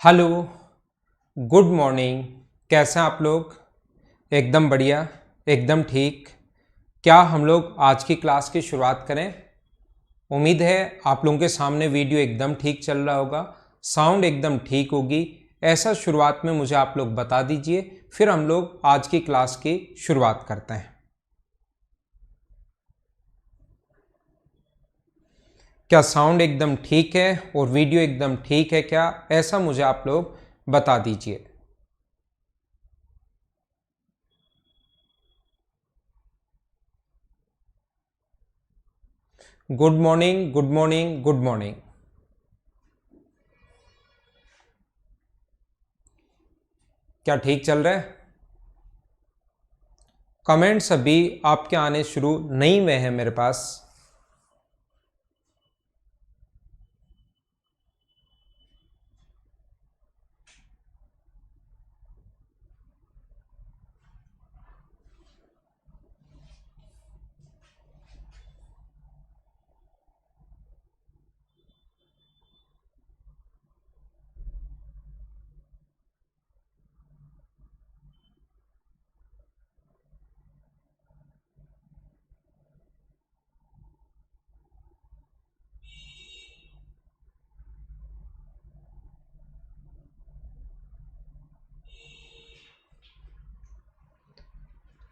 Hello, good morning. कैसे हैं आप लोग? एकदम बढ़िया, एकदम ठीक। क्या हम लोग आज की क्लास की शुरुआत करें? उम्मीद है आप लोगों के सामने वीडियो एकदम ठीक चल रहा होगा, साउंड एकदम ठीक होगी। ऐसा शुरुआत में मुझे आप लोग बता दीजिए, फिर हम लोग आज की क्लास की शुरुआत करते हैं। क्या साउंड एकदम ठीक है और वीडियो एकदम ठीक है क्या? ऐसा मुझे आप लोग बता दीजिए। Good morning, good morning, good morning. क्या ठीक चल रहा है? कमेंट्स अभी आपके आने शुरू नहीं हुए हैं मेरे पास।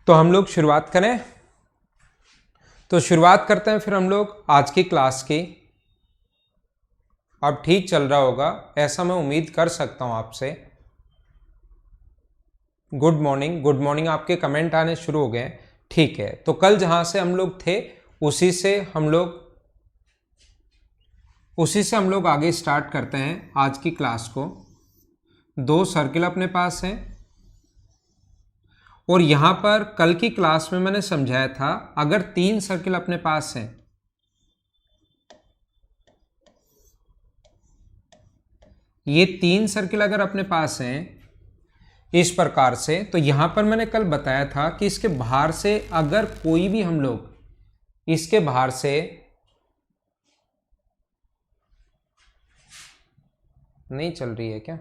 तो हम लोग शुरुआत करें। तो शुरुआत करते हैं फिर हम लोग आज की क्लास की। अब ठीक चल रहा होगा ऐसा मैं उम्मीद कर सकता हूं आपसे। Good morning, good morning. आपके कमेंट आने शुरू हो गए। ठीक है, तो कल जहां से हम लोग थे उसी से हम लोग आगे स्टार्ट करते हैं आज की क्लास को। दो सर्किल अपने पास हैं और यहां पर कल की क्लास में मैंने समझाया था, अगर तीन सर्किल अपने पास हैं, ये तीन सर्किल अगर अपने पास हैं इस प्रकार से, तो यहां पर मैंने कल बताया था कि इसके बाहर से अगर कोई भी हम लोग इसके बाहर से नहीं चल रही है क्या?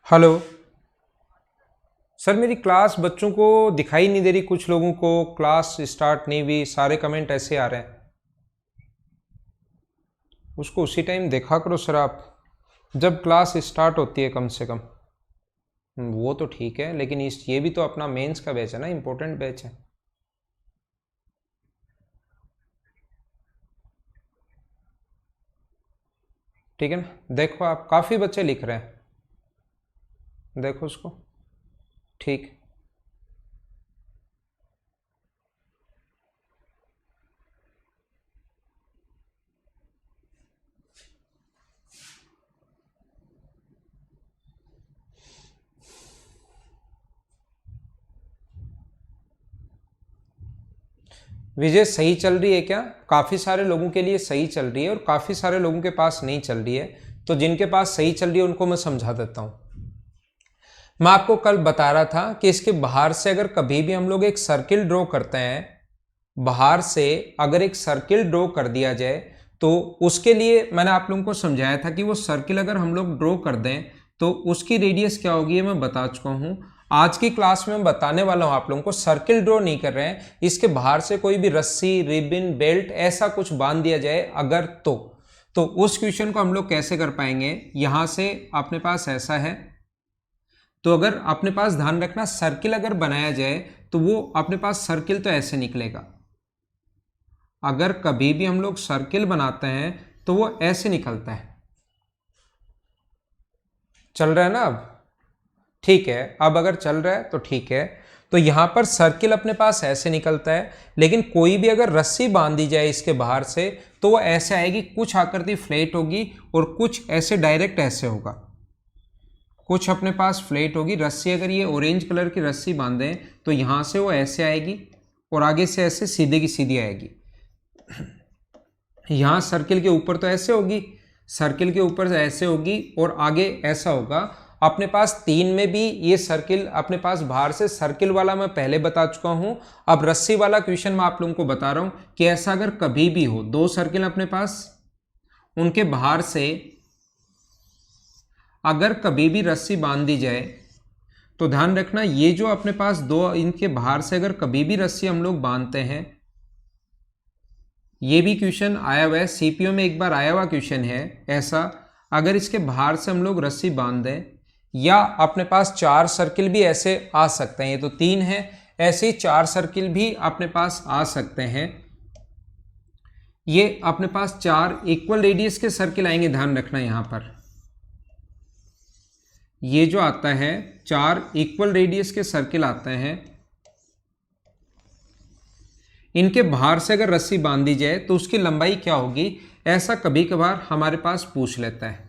हेलो सर, मेरी क्लास बच्चों को दिखाई नहीं दे रही, कुछ लोगों को क्लास स्टार्ट नहीं हुई, सारे कमेंट ऐसे आ रहे हैं। उसको उसी टाइम देखा करो सर आप, जब क्लास स्टार्ट होती है कम से कम। वो तो ठीक है, लेकिन ये भी तो अपना मेंस का बैच है ना, इंपॉर्टेंट बैच है। ठीक है ना? देखो आप, काफ़ी बच्चे लिख रहे हैं, देखो उसको। ठीक। विजय सही चल रही है क्या? काफ़ी सारे लोगों के लिए सही चल रही है और काफ़ी सारे लोगों के पास नहीं चल रही है। तो जिनके पास सही चल रही है उनको मैं समझा देता हूँ। मैं आपको कल बता रहा था कि इसके बाहर से अगर कभी भी हम लोग एक सर्किल ड्रॉ करते हैं, बाहर से अगर एक सर्किल ड्रॉ कर दिया जाए, तो उसके लिए मैंने आप लोगों को समझाया था कि वो सर्किल अगर हम लोग ड्रॉ कर दें तो उसकी रेडियस क्या होगी, ये मैं बता चुका हूं। आज की क्लास में मैं बताने वाला हूं आप लोगों को, सर्किल ड्रॉ नहीं कर रहे हैं, इसके बाहर से कोई भी रस्सी, रिबन, बेल्ट ऐसा कुछ बांध दिया जाए अगर, तो उस क्वेश्चन को हम लोग कैसे कर पाएंगे। यहां से अपने पास ऐसा है, तो अगर अपने पास ध्यान रखना, सर्किल अगर बनाया जाए तो वो अपने पास सर्किल तो ऐसे निकलेगा। अगर कभी भी हम लोग सर्किल बनाते हैं तो वो ऐसे निकलता है। चल रहा है ना अब? ठीक है, अब अगर चल रहा है तो ठीक है। तो यहां पर सर्किल अपने पास ऐसे निकलता है, लेकिन कोई भी अगर रस्सी बांध दी जाए इसके बाहर से तो वो ऐसे आएगी, कुछ आकृति फ्लैट होगी और कुछ ऐसे डायरेक्ट ऐसे होगा। कुछ अपने पास फ्लैट होगी रस्सी, अगर ये ऑरेंज कलर की रस्सी बांधे तो यहां से वो ऐसे आएगी और आगे से ऐसे सीधे की सीधी आएगी। यहां सर्किल के ऊपर तो ऐसे होगी, सर्किल के ऊपर ऐसे होगी और आगे ऐसा होगा। अपने पास 3 में भी ये सर्किल अपने पास बाहर से, सर्किल वाला मैं पहले बता चुका हूं, अब रस्सी वाला क्वेश्चन मैं आप लोगों को बता रहा हूं कि ऐसा अगर कभी भी हो, 2 सर्किल अपने पास, उनके बाहर से अगर कभी भी रस्सी बांध दी जाए तो ध्यान रखना ये जो अपने पास 2, इनके बाहर से अगर कभी भी रस्सी हम लोग बांधते हैं, ये भी क्वेश्चन आया हुआ है सीपीओ में, एक बार आया हुआ क्वेश्चन है ऐसा, अगर इसके बाहर से हम लोग रस्सी बांध दें, या अपने पास 4 सर्किल भी ऐसे आ सकते हैं, ये तो 3 है, ऐसे ही 4 सर्किल भी अपने पास आ सकते हैं। ये अपने पास 4 इक्वल रेडियस के सर्किल आएंगे, ध्यान रखना यहां पर ये जो आता है 4 इक्वल रेडियस के सर्किल आते हैं, इनके बाहर से अगर रस्सी बांध दी जाए तो उसकी लंबाई क्या होगी, ऐसा कभी कभार हमारे पास पूछ लेता है,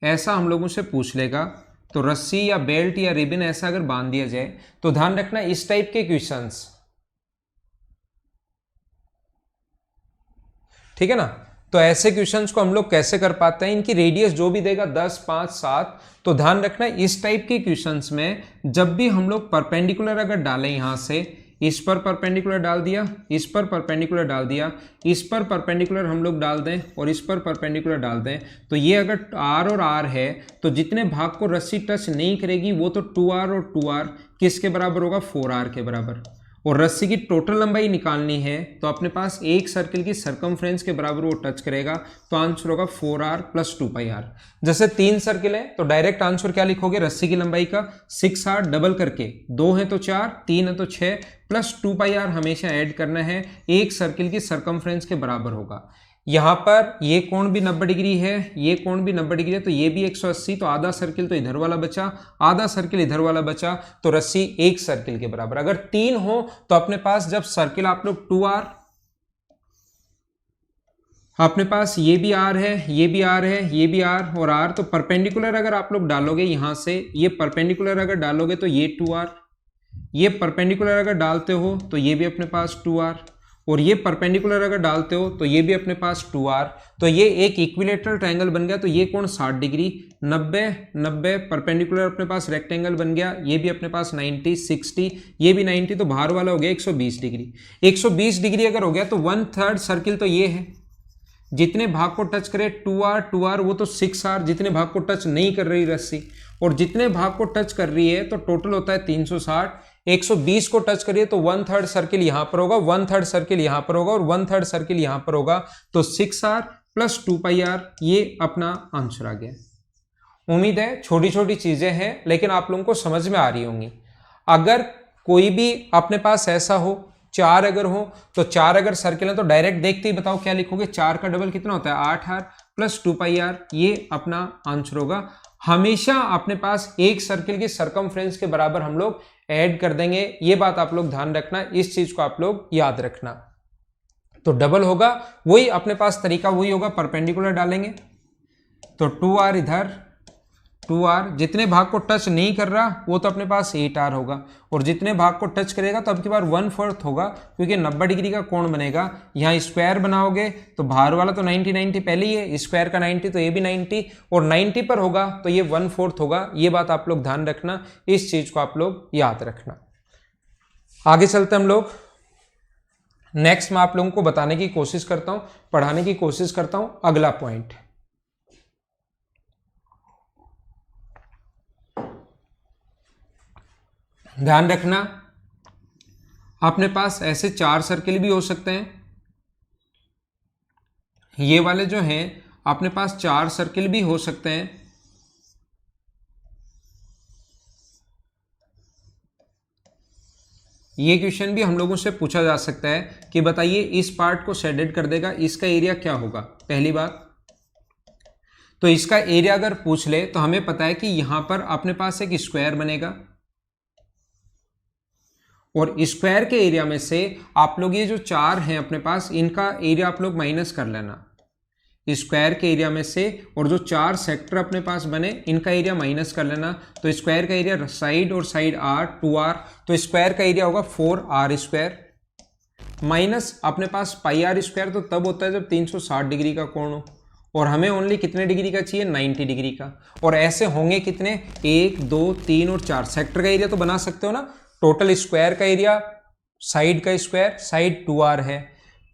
ऐसा हम लोगों से पूछ लेगा। तो रस्सी या बेल्ट या रिबन ऐसा अगर बांध दिया जाए तो ध्यान रखना इस टाइप के क्वेश्चंस, ठीक है ना। तो ऐसे क्वेश्चंस को हम लोग कैसे कर पाते हैं, इनकी रेडियस जो भी देगा 10, 5, 7, तो ध्यान रखना इस टाइप के क्वेश्चंस में जब भी हम लोग परपेंडिकुलर अगर डालें, यहां से इस पर परपेंडिकुलर डाल दिया, इस पर परपेंडिकुलर डाल दिया, इस पर परपेंडिकुलर हम लोग डाल दें और इस पर परपेंडिकुलर डाल दें, तो ये अगर R और R है तो जितने भाग को रस्सी टच नहीं करेगी वो तो 2R और 2R किसके बराबर होगा, 4R के बराबर। और रस्सी की टोटल लंबाई निकालनी है तो अपने पास एक सर्किल की सरकमफ्रेंस के बराबर वो टच करेगा, तो आंसर होगा 4R + 2πr। जैसे 3 सर्किल है तो डायरेक्ट आंसर क्या लिखोगे, रस्सी की लंबाई का 6R डबल करके, 2 है तो 4, 3 है तो 6 + 2πr हमेशा ऐड करना है, एक सर्किल की सरकमफ्रेंस के बराबर होगा। यहां पर ये कोण भी 90 डिग्री है, ये कोण भी 90 डिग्री है, तो ये भी 180, तो आधा सर्किल तो इधर वाला बचा, आधा सर्किल इधर वाला बचा, तो रस्सी एक सर्किल के बराबर। अगर 3 हो तो अपने पास जब सर्किल आप लोग 2R, अपने पास ये भी R है, ये भी R है, ये भी R और R, तो परपेंडिकुलर अगर आप लोग डालोगे यहां से, ये परपेंडिकुलर अगर डालोगे तो ये 2R, ये परपेंडिकुलर अगर डालते हो तो ये भी अपने पास 2R, और ये परपेंडिकुलर अगर डालते हो तो ये भी अपने पास 2R, तो ये एक इक्विलेटरल ट्रायंगल बन गया। तो ये कोण 60 डिग्री, 90 90 परपेंडिकुलर अपने पास रेक्टेंगल बन गया, ये भी अपने पास 90 60, ये भी 90, तो बाहर वाला हो गया 120 डिग्री। 120 डिग्री अगर हो गया तो 1/3 सर्किल तो ये है, जितने भाग को टच करे 2R 2R वो तो 6R, जितने भाग को टच नहीं कर रही रस्सी, और जितने भाग को टच कर रही है तो टोटल होता है 360। 120 को टच करिए तो 1/3 सर्किल यहां पर होगा, 1/3 सर्किल यहां पर होगा और 1/3 सर्किल यहां पर होगा, तो 6R + 2πr ये अपना आंसर आ गया। उम्मीद है छोटी छोटी चीजें हैं लेकिन आप लोगों को समझ में आ रही होंगी। अगर कोई भी अपने पास ऐसा हो, 4 अगर हो तो 4 अगर सर्किल है तो डायरेक्ट देखते ही बताओ क्या लिखोगे, 4 का डबल कितना होता है, 8R + 2πr, ये अपना आंसर होगा। हमेशा अपने पास एक सर्किल की सरकमफ्रेंस के बराबर हम लोग ऐड कर देंगे, ये बात आप लोग ध्यान रखना, इस चीज को आप लोग याद रखना। तो डबल होगा, वही अपने पास तरीका वही होगा, परपेंडिकुलर डालेंगे तो 2R इधर, 2R, जितने भाग को टच नहीं कर रहा वो तो अपने पास 8R होगा, और जितने भाग को टच करेगा तो अब की बार 1/4 होगा, क्योंकि 90 डिग्री का कोण बनेगा। यहाँ स्क्वायर बनाओगे तो बाहर वाला तो 90 90 पहले ही है, स्क्वायर का 90 तो ये भी 90, और 90 पर होगा तो ये 1/4 होगा। ये बात आप लोग ध्यान रखना, इस चीज को आप लोग याद रखना। आगे चलते हम लोग, नेक्स्ट मैं आप लोगों को बताने की कोशिश करता हूं, पढ़ाने की कोशिश करता हूं अगला पॉइंट। ध्यान रखना अपने पास ऐसे 4 सर्किल भी हो सकते हैं, ये वाले जो हैं अपने पास 4 सर्किल भी हो सकते हैं। ये क्वेश्चन भी हम लोगों से पूछा जा सकता है कि बताइए इस पार्ट को शेडेड कर देगा, इसका एरिया क्या होगा, पहली बात। तो इसका एरिया अगर पूछ ले तो हमें पता है कि यहां पर अपने पास एक स्क्वायर बनेगा और स्क्वायर के एरिया में से आप लोग ये जो 4 हैं अपने पास, इनका एरिया आप लोग माइनस कर लेना स्क्वायर के एरिया में से, और जो 4 सेक्टर अपने पास बने इनका एरिया माइनस कर लेना। तो स्क्वायर का एरिया साइड और साइड r 2r, तो स्क्वायर का एरिया होगा 4r स्क्वायर माइनस अपने पास पाई आर स्क्वायर, तो तब होता है जब 360 डिग्री का कोण हो, और हमें ओनली कितने डिग्री का चाहिए 90 डिग्री का। और ऐसे होंगे कितने 1 2 3 और 4 सेक्टर का एरिया तो बना सकते हो ना। टोटल स्क्वायर का एरिया साइड का स्क्वायर साइड 2r है,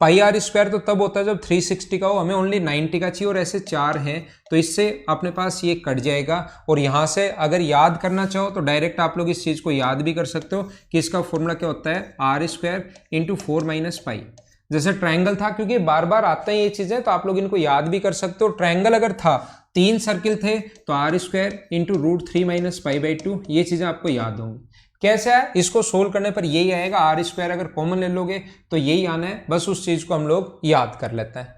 पाई आर स्क्वायर तो तब होता है जब 360 का हो, हमें ओनली 90 का चाहिए और ऐसे 4 हैं तो इससे अपने पास ये कट जाएगा। और यहाँ से अगर याद करना चाहो तो डायरेक्ट आप लोग इस चीज़ को याद भी कर सकते हो कि इसका फॉर्मूला क्या होता है r square into 4 minus pi. जैसे ट्रायंगल था, क्योंकि बार बार आते हैं ये चीज़ें तो आप लोग इनको याद भी कर सकते हो। ट्रायंगल अगर था 3 सर्किल थे तो r square into root 3 minus pi by 2, ये चीज़ें आपको याद होंगी। कैसे है, इसको सोल्व करने पर यही आएगा, आर स्क्वायर अगर कॉमन ले लोगे तो यही आना है, बस उस चीज को हम लोग याद कर लेते हैं।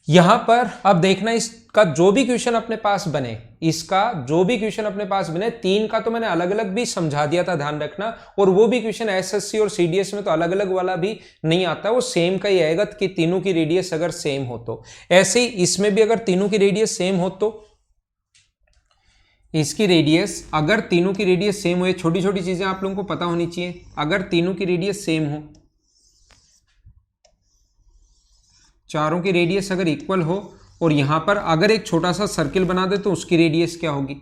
यहां पर अब देखना इसका जो भी क्वेश्चन अपने पास बने, इसका जो भी क्वेश्चन अपने पास बने, 3 का तो मैंने अलग अलग भी समझा दिया था, ध्यान रखना। और वो भी क्वेश्चन एसएससी और सीडीएस में तो अलग अलग वाला भी नहीं आता, वो सेम का ही आएगा कि तीनों की रेडियस अगर सेम हो तो। ऐसे ही इसमें भी अगर तीनों की रेडियस सेम हो तो इसकी रेडियस, अगर तीनों की रेडियस सेम हो, ये छोटी छोटी चीजें आप लोगों को पता होनी चाहिए। अगर तीनों की रेडियस सेम हो, चारों की रेडियस अगर इक्वल हो, और यहां पर अगर एक छोटा सा सर्किल बना दे तो उसकी रेडियस क्या होगी,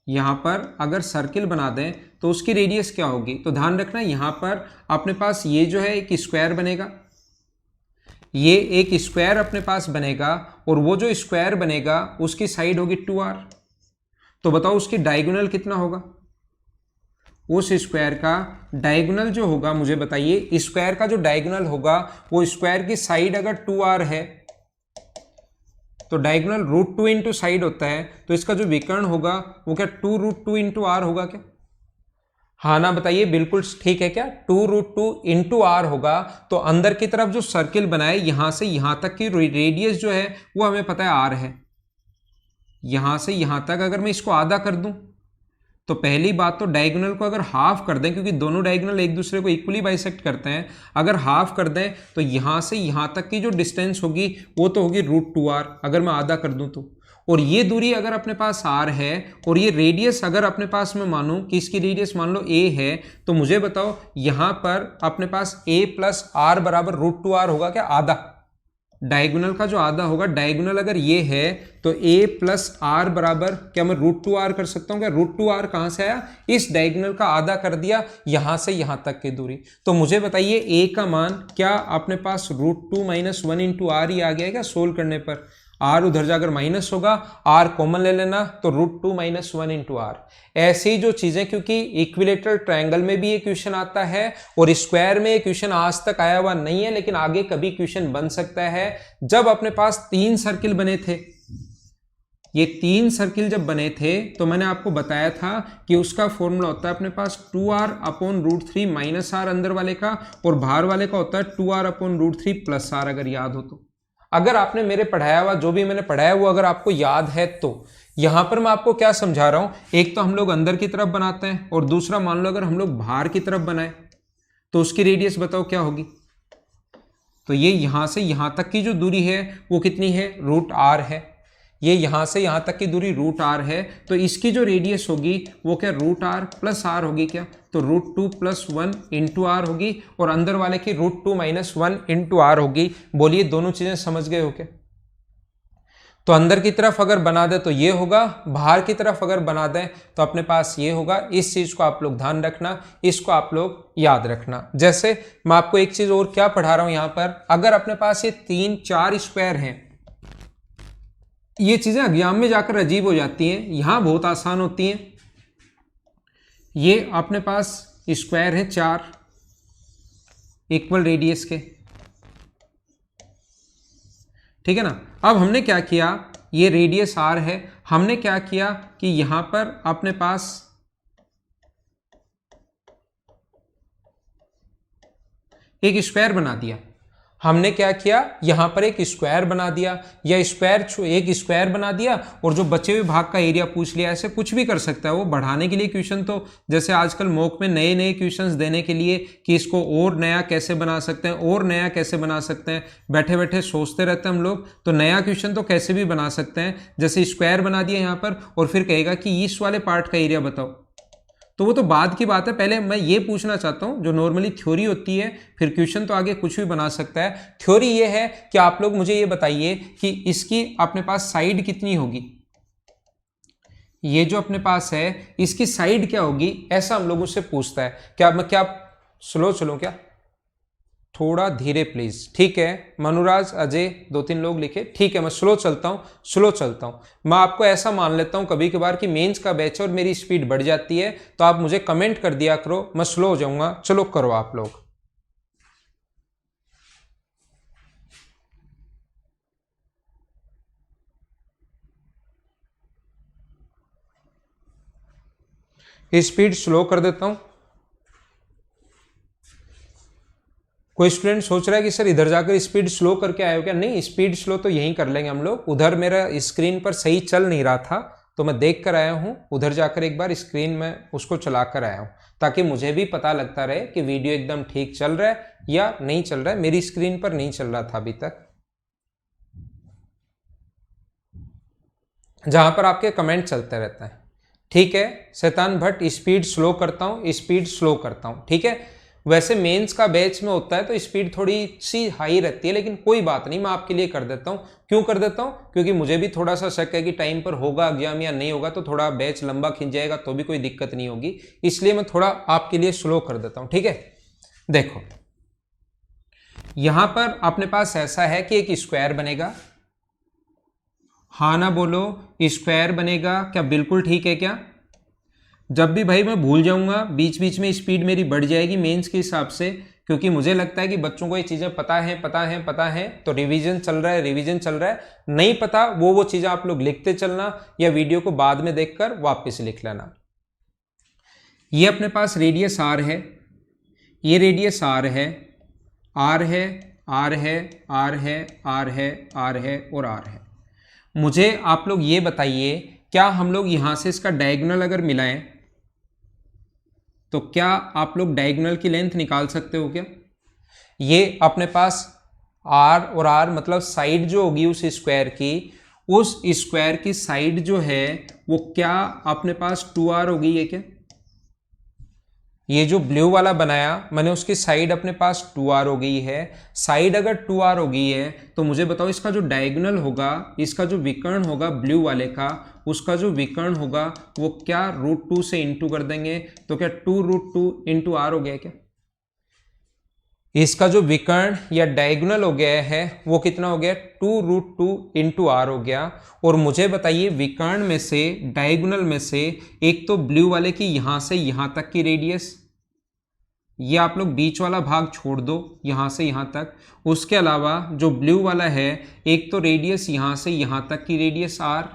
यहां पर अगर सर्किल बना दें तो उसकी रेडियस क्या होगी। तो ध्यान रखना यहां पर अपने पास ये जो है एक स्क्वायर बनेगा, ये एक स्क्वायर अपने पास बनेगा, और वो जो स्क्वायर बनेगा उसकी साइड होगी 2r। तो बताओ उसकी डायगोनल कितना होगा, उस स्क्वायर का डायगोनल जो होगा मुझे बताइए। स्क्वायर का जो डायगोनल होगा वो स्क्वायर की साइड अगर 2r है तो डायगोनल रूट 2 इंटू साइड होता है, तो इसका जो विकर्ण होगा वो क्या 2 रूट 2 इंटू आर होगा क्या? हाँ ना बताइए, बिल्कुल ठीक है क्या? 2 रूट 2 इंटू आर होगा। तो अंदर की तरफ जो सर्किल बनाए यहां से यहां तक की रेडियस जो है वो हमें पता है आर है। यहां से यहां तक अगर मैं इसको आधा कर दूं तो पहली बात तो डायगोनल को अगर हाफ कर दें, क्योंकि दोनों डायगोनल एक दूसरे को इक्वली बाइसेक्ट करते हैं, अगर हाफ कर दें तो यहां से यहां तक की जो डिस्टेंस होगी वो तो होगी रूट 2r, अगर मैं आधा कर दूं तो। और ये दूरी अगर अपने पास r है और ये रेडियस अगर अपने पास मैं मानूं कि इसकी रेडियस मान लो a है, तो मुझे बताओ यहां पर अपने पास a प्लस r बराबर रूट 2r होगा क्या? आधा, डायगोनल का जो आधा होगा, डायगोनल अगर ये है तो a प्लस आर बराबर क्या मैं रूट 2r कर सकता हूँ क्या? रूट 2r कहां से आया? इस डायगोनल का आधा कर दिया यहां से यहां तक की दूरी। तो मुझे बताइए a का मान क्या अपने पास रूट 2 माइनस 1 इंटू आर ही आ गया क्या सोल्व करने पर? r उधर जाकर माइनस होगा, r कॉमन ले लेना तो रूट 2 माइनस 1 इंटू आर। ऐसी जो चीजें, क्योंकि इक्विलेटरल ट्रायंगल में भी ये क्वेश्चन आता है और स्क्वायर में ये क्वेश्चन आज तक आया हुआ नहीं है, लेकिन आगे कभी क्वेश्चन बन सकता है। जब अपने पास 3 सर्किल बने थे, ये 3 सर्किल जब बने थे तो मैंने आपको बताया था कि उसका फॉर्मूला होता है अपने पास 2r upon root 3 minus r अंदर वाले का, और बाहर वाले का होता है 2r upon root 3 plus are, अगर याद हो तो। अगर आपने मेरे पढ़ाया हुआ जो भी मैंने पढ़ाया वो अगर आपको याद है तो यहां पर मैं आपको क्या समझा रहा हूं, एक तो हम लोग अंदर की तरफ बनाते हैं और दूसरा मान लो अगर हम लोग बाहर की तरफ बनाए तो उसकी रेडियस बताओ क्या होगी। तो ये यहां से यहां तक की जो दूरी है वो कितनी है? रूट आर है। ये यहां से यहां तक की दूरी रूट आर है, तो इसकी जो रेडियस होगी वो क्या रूट आर प्लस आर होगी क्या? तो रूट 2 प्लस 1 इंटू आर होगी, और अंदर वाले की रूट 2 माइनस 1 इंटू आर होगी। बोलिए दोनों चीजें समझ गए हो क्या? तो अंदर की तरफ अगर बना दे तो ये होगा, बाहर की तरफ अगर बना दें तो अपने पास ये होगा। इस चीज को आप लोग ध्यान रखना, इसको आप लोग याद रखना। जैसे मैं आपको एक चीज और क्या पढ़ा रहा हूं यहां पर, अगर अपने पास ये 3 4 स्क्वायर हैं, ये चीजें एग्जाम में जाकर अजीब हो जाती हैं, यहां बहुत आसान होती हैं। ये अपने पास स्क्वायर है 4 इक्वल रेडियस के, ठीक है ना। अब हमने क्या किया, ये रेडियस r है, हमने क्या किया कि यहां पर अपने पास एक स्क्वायर बना दिया। हमने क्या किया, यहां पर एक स्क्वायर बना दिया या एक स्क्वायर बना दिया और जो बचे हुए भाग का एरिया पूछ लिया। ऐसे कुछ भी कर सकता है वो बढ़ाने के लिए क्वेश्चन। तो जैसे आजकल मॉक में नए नए क्वेश्चंस देने के लिए कि इसको और नया कैसे बना सकते हैं, और नया कैसे बना सकते हैं, बैठे बैठे सोचते रहते हैं हम लोग। तो नया क्वेश्चन तो कैसे भी बना सकते हैं। जैसे स्क्वायर बना दिया यहाँ पर और फिर कहेगा कि इस वाले पार्ट का एरिया बताओ, तो वो तो बाद की बात है। पहले मैं ये पूछना चाहता हूं, जो नॉर्मली थ्योरी होती है, फिर क्वेश्चन तो आगे कुछ भी बना सकता है। थ्योरी ये है कि आप लोग मुझे ये बताइए कि इसकी अपने पास साइड कितनी होगी। ये जो अपने पास है इसकी साइड क्या होगी, ऐसा हम लोगों से पूछता है। क्या स्लो चलो क्या, थोड़ा धीरे प्लीज। ठीक है मनुराज, अजय, 2-3 लोग लिखे। ठीक है मैं स्लो चलता हूं। मैं आपको ऐसा मान लेता हूं कभी कभार कि मेंस का बैच है और मेरी स्पीड बढ़ जाती है, तो आप मुझे कमेंट कर दिया करो, मैं स्लो हो जाऊंगा। चलो करो आप लोग। स्पीड स्लो कर देता हूं। कोई स्टूडेंट सोच रहा है कि सर इधर जाकर स्पीड स्लो करके आए हो क्या? नहीं, स्पीड स्लो तो यहीं कर लेंगे हम लोग। उधर मेरा स्क्रीन पर सही चल नहीं रहा था तो मैं देख कर आया हूं, उधर जाकर एक बार स्क्रीन में उसको चला कर आया हूं, ताकि मुझे भी पता लगता रहे कि वीडियो एकदम ठीक चल रहा है या नहीं चल रहा है। मेरी स्क्रीन पर नहीं चल रहा था अभी तक, जहां पर आपके कमेंट चलते रहते हैं। ठीक है शैतान भट्ट, स्पीड स्लो करता हूं। ठीक है, वैसे मेंस का बैच में होता है तो स्पीड थोड़ी सी हाई रहती है, लेकिन कोई बात नहीं, मैं आपके लिए कर देता हूं। क्यों कर देता हूं? क्योंकि मुझे भी थोड़ा सा शक है कि टाइम पर होगा एग्जाम या नहीं होगा, तो थोड़ा बैच लंबा खिंच जाएगा तो भी कोई दिक्कत नहीं होगी, इसलिए मैं थोड़ा आपके लिए स्लो कर देता हूं। ठीक है, देखो यहां पर अपने पास ऐसा है कि एक स्क्वायर बनेगा। हाँ ना बोलो, स्क्वायर बनेगा क्या? बिल्कुल ठीक है क्या? जब भी भाई मैं भूल जाऊंगा बीच बीच में स्पीड मेरी बढ़ जाएगी मेंस के हिसाब से, क्योंकि मुझे लगता है कि बच्चों को ये चीज़ें पता है, तो रिवीजन चल रहा है। नहीं पता वो चीज़ें आप लोग लिखते चलना या वीडियो को बाद में देखकर वापस लिख लेना। ये अपने पास रेडियस आर है, ये रेडियस आर है, आर है, आर है, आर है, आर है, आर है और आर है। मुझे आप लोग ये बताइए, क्या हम लोग यहां से इसका डायगोनल अगर मिलाएं तो क्या आप लोग डायगोनल की लेंथ निकाल सकते हो क्या? ये अपने पास आर और आर मतलब साइड जो होगी उस स्क्वायर की साइड जो है वो क्या अपने पास 2r होगी। ये क्या, ये जो ब्लू वाला बनाया मैंने उसकी साइड अपने पास 2r हो गई है। साइड अगर 2r हो गई है तो मुझे बताओ इसका जो डायगोनल होगा, इसका जो विकर्ण होगा ब्लू वाले का, उसका जो विकर्ण होगा वो क्या √2 से इंटू कर देंगे, तो क्या 2√2 इंटू आर हो गया क्या? इसका जो विकर्ण या डायगोनल हो गया है वो कितना हो गया? 2√2 इंटू आर हो गया। और मुझे बताइए विकर्ण में से, डायगोनल में से, एक तो ब्लू वाले की यहां से यहां तक की रेडियस, ये आप लोग बीच वाला भाग छोड़ दो यहां से यहां तक। उसके अलावा जो ब्लू वाला है, एक तो रेडियस यहां से यहां तक की रेडियस आर,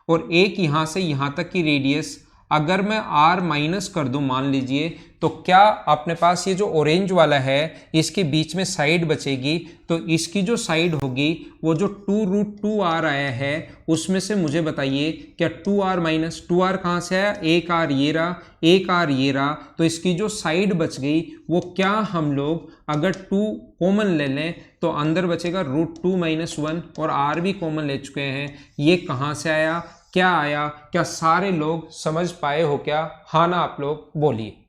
और एक यहां से यहां तक की रेडियस अगर मैं r माइनस कर दूं मान लीजिए, तो क्या अपने पास ये जो ऑरेंज वाला है इसके बीच में साइड बचेगी, तो इसकी जो साइड होगी वो जो 2√2r आया है उसमें से मुझे बताइए क्या 2r माइनस 2r कहाँ से आया? एक r ये रहा, एक r ये रहा, तो इसकी जो साइड बच गई वो क्या हम लोग अगर 2 कॉमन ले लें तो अंदर बचेगा √2 - 1, और r भी कॉमन ले चुके हैं। ये कहाँ से आया, क्या आया? क्या सारे लोग समझ पाए हो क्या? हाँ ना आप लोग बोलिए,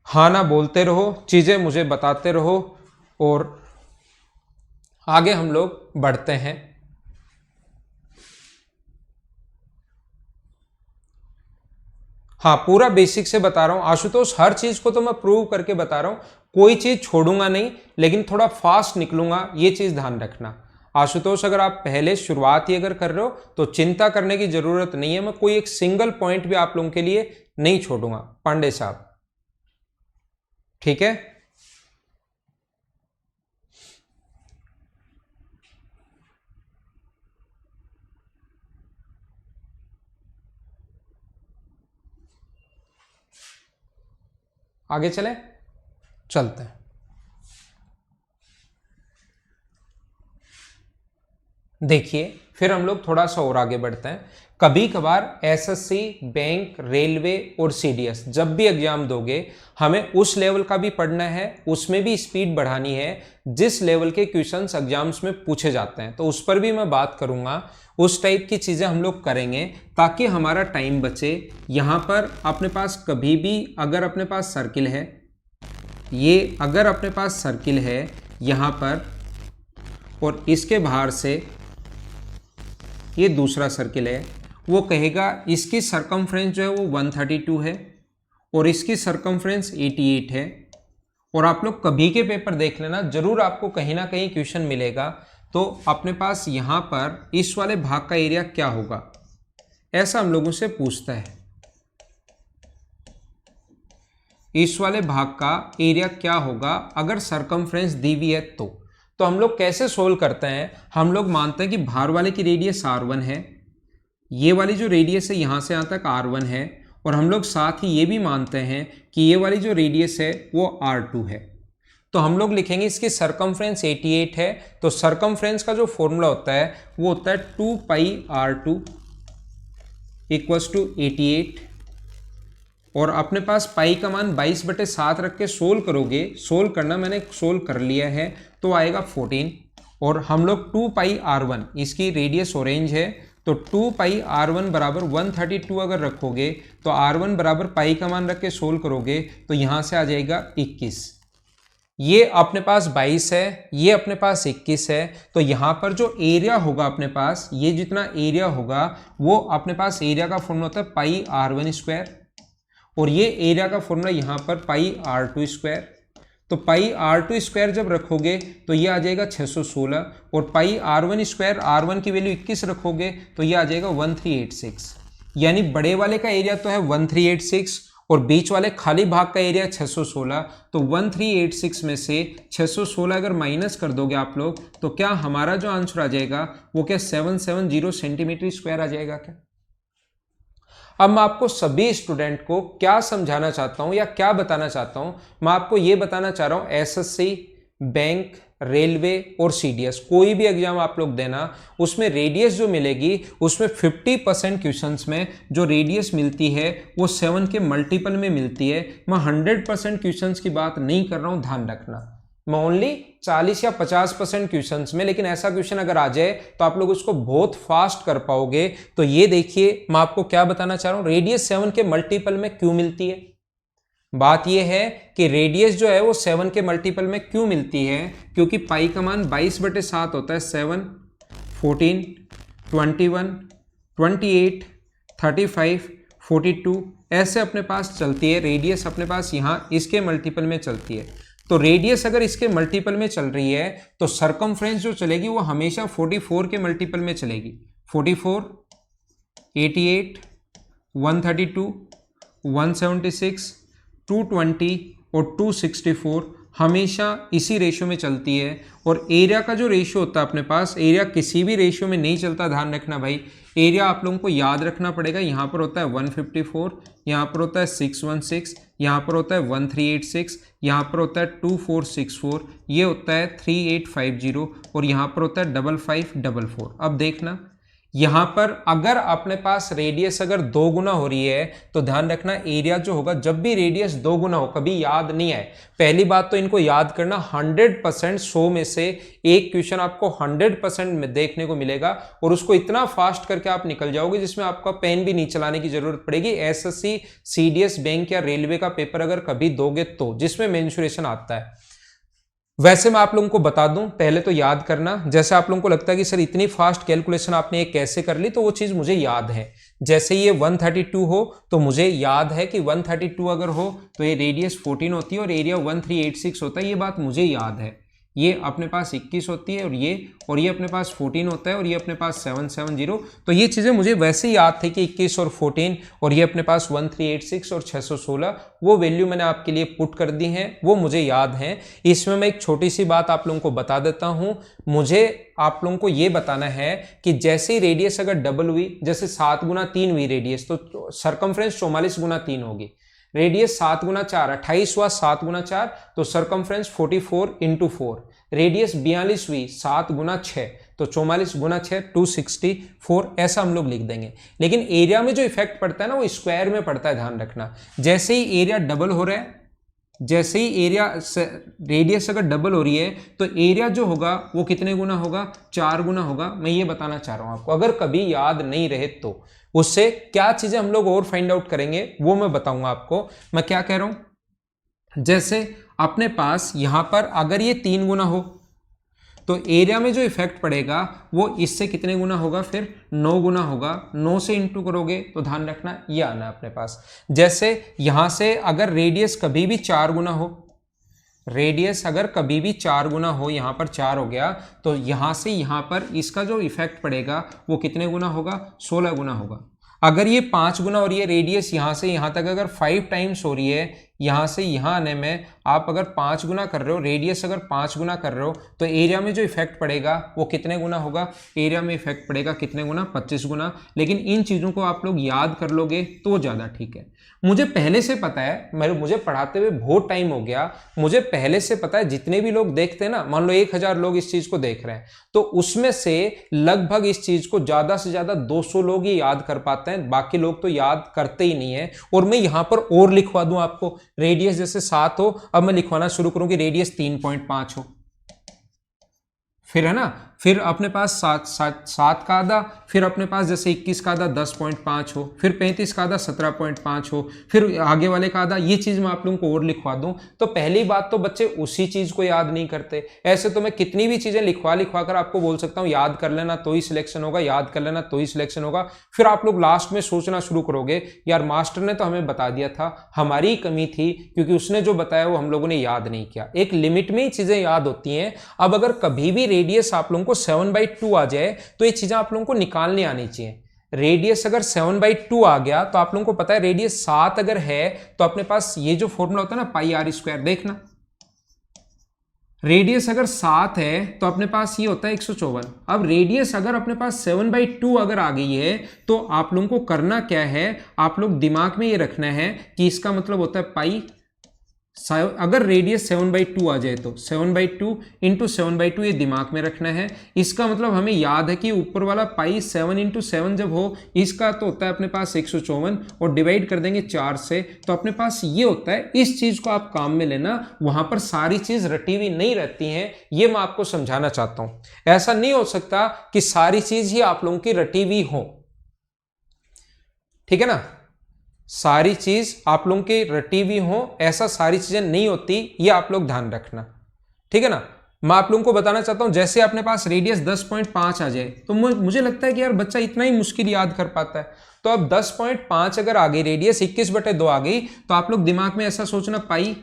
हाँ ना बोलते रहो, चीजें मुझे बताते रहो और आगे हम लोग बढ़ते हैं। हाँ पूरा बेसिक से बता रहा हूं आशुतोष, हर चीज को तो मैं प्रूव करके बता रहा हूं, कोई चीज छोड़ूंगा नहीं, लेकिन थोड़ा फास्ट निकलूंगा, ये चीज ध्यान रखना। आशुतोष अगर आप पहले शुरुआत ही अगर कर रहे हो तो चिंता करने की जरूरत नहीं है, मैं कोई एक सिंगल पॉइंट भी आप लोगों के लिए नहीं छोड़ूंगा। पांडे साहब ठीक है, आगे चले, चलते हैं। देखिए फिर हम लोग थोड़ा सा और आगे बढ़ते हैं। कभी कभार एसएससी, बैंक, रेलवे और सीडीएस जब भी एग्जाम दोगे हमें उस लेवल का भी पढ़ना है, उसमें भी स्पीड बढ़ानी है जिस लेवल के क्वेश्चंस एग्जाम्स में पूछे जाते हैं। तो उस पर भी मैं बात करूंगा, उस टाइप की चीज़ें हम लोग करेंगे ताकि हमारा टाइम बचे। यहाँ पर अपने पास कभी भी अगर अपने पास सर्किल है, ये अगर अपने पास सर्किल है यहाँ पर और इसके बाहर से ये दूसरा सर्किल है, वो कहेगा इसकी सरकमफ्रेंस जो है वो 132 है और इसकी सरकमफ्रेंस 88 है। और आप लोग कभी के पेपर देख लेना, जरूर आपको कहीं ना कहीं क्वेश्चन मिलेगा। तो अपने पास यहाँ पर इस वाले भाग का एरिया क्या होगा, ऐसा हम लोगों से पूछता है। इस वाले भाग का एरिया क्या होगा अगर सरकमफ्रेंस दी हुई है तो हम लोग कैसे सोल्व करते हैं, हम लोग मानते हैं कि बाहर वाले की रेडियस R1 है, ये वाली जो रेडियस है यहाँ से यहाँ तक R1 है, और हम लोग साथ ही ये भी मानते हैं कि ये वाली जो रेडियस है वो R2 है। तो हम लोग लिखेंगे इसकी सरकमफ्रेंस 88 है, तो सरकमफ्रेंस का जो फॉर्मूला होता है वो होता है 2 पाई R2 इक्वल्स टू 88। और अपने पास पाई का मान 22/7 रख के सोल्व करोगे, सोल्व करना मैंने सोल्व कर लिया है, तो आएगा 14। और हम लोग 2 पाई R1, इसकी रेडियस ऑरेंज है, तो 2 पाई R1 बराबर 132 अगर रखोगे तो R1 बराबर पाई का मान रख के सोल्व करोगे तो यहाँ से आ जाएगा 21। ये अपने पास 22 है, ये अपने पास 21 है, तो यहाँ पर जो एरिया होगा अपने पास, ये जितना एरिया होगा वो अपने पास एरिया का फॉर्मूला होता है पाई R1 स्क्वायर, और ये एरिया का फॉर्मूला यहाँ पर पाई R2 स्क्वायर। तो पाई R2 स्क्वायर जब रखोगे तो ये आ जाएगा 616, और पाई R1 स्क्वायर, R1 की वैल्यू 21 रखोगे तो ये आ जाएगा 1386। यानी बड़े वाले का एरिया तो है 1386 और बीच वाले खाली भाग का एरिया 616। तो 1386 में से 616 अगर माइनस कर दोगे आप लोग तो क्या हमारा जो आंसर आ जाएगा वो क्या 770 सेंटीमीटर स्क्वायर आ जाएगा क्या। अब मैं आपको सभी स्टूडेंट को क्या समझाना चाहता हूं या क्या बताना चाहता हूं, मैं आपको यह बताना चाह रहा हूं एसएससी, बैंक, रेलवे और सीडीएस कोई भी एग्जाम आप लोग देना, उसमें रेडियस जो मिलेगी उसमें 50% क्वेश्चंस में जो रेडियस मिलती है वो 7 के मल्टीपल में मिलती है। मैं 100% क्वेश्चंस की बात नहीं कर रहा हूं, ध्यान रखना, मैं ओनली 40 या 50% क्वेश्चंस में। लेकिन ऐसा क्वेश्चन अगर आ जाए तो आप लोग उसको बहुत फास्ट कर पाओगे। तो ये देखिए मैं आपको क्या बताना चाह रहा हूं, रेडियस 7 के मल्टीपल में क्यों मिलती है। बात यह है कि रेडियस जो है वो 7 के मल्टीपल में क्यों मिलती है, क्योंकि पाई का मान 22/7 होता है। 7, 14, 21, 28, 35, 42 ऐसे अपने पास चलती है। रेडियस अपने पास यहाँ इसके मल्टीपल में चलती है। तो रेडियस अगर इसके मल्टीपल में चल रही है तो सरकमफ्रेंस जो चलेगी वो हमेशा 44 के मल्टीपल में चलेगी। 44, 88, 132, 176, 220 और 264 हमेशा इसी रेशियो में चलती है। और एरिया का जो रेशियो होता है अपने पास, एरिया किसी भी रेशियो में नहीं चलता, ध्यान रखना भाई। एरिया आप लोगों को याद रखना पड़ेगा, यहाँ पर होता है 154, यहाँ पर होता है 616, यहाँ पर होता है 1386, यहाँ पर होता है 2464, ये होता है 3850 और यहाँ पर होता है 5544। अब देखना यहाँ पर अगर अपने पास रेडियस अगर 2 गुना हो रही है तो ध्यान रखना एरिया जो होगा, जब भी रेडियस 2 गुना हो कभी याद नहीं आए। पहली बात तो इनको याद करना, 100% 100 में से एक क्वेश्चन आपको 100% में देखने को मिलेगा और उसको इतना फास्ट करके आप निकल जाओगे जिसमें आपका पेन भी नहीं चलाने की जरूरत पड़ेगी। एसएससी, सीडीएस, बैंक या रेलवे का पेपर अगर कभी दोगे तो, जिसमें मेंसुरेशन आता है। वैसे मैं आप लोगों को बता दूं, पहले तो याद करना। जैसे आप लोगों को लगता है कि सर इतनी फास्ट कैलकुलेशन आपने ये कैसे कर ली, तो वो चीज़ मुझे याद है। जैसे ये 132 हो तो मुझे याद है कि 132 अगर हो तो ये रेडियस 14 होती है और एरिया 1386 होता है, ये बात मुझे याद है। ये अपने पास 21 होती है और ये अपने पास 14 होता है और ये अपने पास 770। तो ये चीज़ें मुझे वैसे ही याद थी कि 21 और 14 और ये अपने पास 1386 और 616, वो वैल्यू मैंने आपके लिए पुट कर दी हैं, वो मुझे याद हैं। इसमें मैं एक छोटी सी बात आप लोगों को बता देता हूँ। मुझे आप लोगों को ये बताना है कि जैसे ही रेडियस अगर डबल हुई, जैसे 7 गुना 3 हुई रेडियस, तो सरकमफ्रेंस 44 गुना 3 होगी। रेडियस 7 गुना 4 28 हुआ, 7 गुना 4 तो सरकमफ्रेंस 44 इंटू 4। रेडियस 42 हुई, 7 गुना 6 तो 44 गुना 6 264 ऐसा हम लोग लिख देंगे। लेकिन एरिया में जो इफेक्ट पड़ता है ना वो स्क्वायर में पड़ता है, ध्यान रखना। जैसे ही एरिया डबल हो रहा है, जैसे ही एरिया रेडियस अगर डबल हो रही है तो एरिया जो होगा वो कितने गुना होगा, 4 गुना होगा। मैं ये बताना चाह रहा हूं आपको, अगर कभी याद नहीं रहे तो उससे क्या चीजें हम लोग और फाइंड आउट करेंगे वो मैं बताऊंगा आपको। मैं क्या कह रहा हूं, जैसे अपने पास यहां पर अगर ये 3 गुना हो तो एरिया में जो इफेक्ट पड़ेगा वो इससे कितने गुना होगा, फिर 9 गुना होगा। 9 से इंटू करोगे तो ध्यान रखना ये आना है अपने पास। जैसे यहां से अगर रेडियस कभी भी 4 गुना हो, रेडियस अगर कभी भी 4 गुना हो, यहां पर 4 हो गया, तो यहां से यहां पर इसका जो इफेक्ट पड़ेगा वो कितने गुना होगा, 16 गुना होगा। अगर ये 5 गुना हो रही है रेडियस, यहां से यहां तक अगर 5 टाइम्स हो रही है, यहां से यहां आने में आप अगर 5 गुना कर रहे हो, रेडियस अगर 5 गुना कर रहे हो, तो एरिया में जो इफेक्ट पड़ेगा वो कितने गुना होगा, एरिया में इफेक्ट पड़ेगा कितने गुना, 25 गुना। लेकिन इन चीजों को आप लोग याद कर लोगे तो ज्यादा ठीक है। मुझे पहले से पता है, मुझे पढ़ाते हुए बहुत टाइम हो गया, मुझे पहले से पता है जितने भी लोग देखते हैं ना, मान लो 1000 लोग इस चीज को देख रहे हैं, तो उसमें से लगभग इस चीज को ज्यादा से ज्यादा 200 लोग ही याद कर पाते हैं, बाकी लोग तो याद करते ही नहीं है। और मैं यहां पर और लिखवा दूं आपको, रेडियस जैसे 7 हो, अब मैं लिखवाना शुरू करूं कि रेडियस 3.5 हो, फिर है ना, फिर अपने पास 7 का आधा, फिर अपने पास जैसे 21 का आधा 10.5 हो, फिर 35 का आधा 17.5 हो, फिर आगे वाले का आधा। ये चीज मैं आप लोगों को और लिखवा दूं तो पहली बात तो बच्चे उसी चीज को याद नहीं करते। ऐसे तो मैं कितनी भी चीजें लिखवा कर आपको बोल सकता हूं याद कर लेना तो ही सिलेक्शन होगा, याद कर लेना तो ही सिलेक्शन होगा। फिर आप लोग लास्ट में सोचना शुरू करोगे यार मास्टर ने तो हमें बता दिया था, हमारी ही कमी थी क्योंकि उसने जो बताया वो हम लोगों ने याद नहीं किया। एक लिमिट में ही चीजें याद होती हैं। अब अगर कभी भी रेडियस आप लोगों को 7/2 आ जाए तो ये चीजें आप लोगों को निकालनी आनी चाहिए। रेडियस अगर 7/2 आ गया तो आप लोगों को पता है रेडियस 7 अगर है तो अपने पास ये जो फॉर्मूला होता है ना पाई आर स्क्वायर, देखना रेडियस अगर 7 है तो अपने पास ये होता है 154। अब रेडियस अगर अपने पास 7/2 अगर आ गई है तो आप लोगों को करना क्या है, आप लोग दिमाग में ये रखना है कि इसका मतलब होता है पाई, अगर रेडियस 7/2 आ जाए तो 7/2 इंटू 7/2 ये दिमाग में रखना है। इसका मतलब हमें याद है कि ऊपर वाला पाई 7 इंटू 7 जब हो, इसका तो होता है अपने पास 154 और डिवाइड कर देंगे 4 से, तो अपने पास ये होता है। इस चीज को आप काम में लेना, वहां पर सारी चीज रटी हुई नहीं रहती हैं, ये मैं आपको समझाना चाहता हूं। ऐसा नहीं हो सकता कि सारी चीज ही आप लोगों की रटी हुई हो, ठीक है ना, सारी चीज आप लोगों की रटी हुई हो, ऐसा सारी चीजें नहीं होती, ये आप लोग ध्यान रखना, ठीक है ना। मैं आप लोगों को बताना चाहता हूं जैसे अपने पास रेडियस 10.5 आ जाए तो मुझे लगता है कि यार बच्चा इतना ही मुश्किल याद कर पाता है। तो अब 10.5 अगर आ गई, रेडियस 21/2 आ गई, तो आप लोग दिमाग में ऐसा सोचना पाई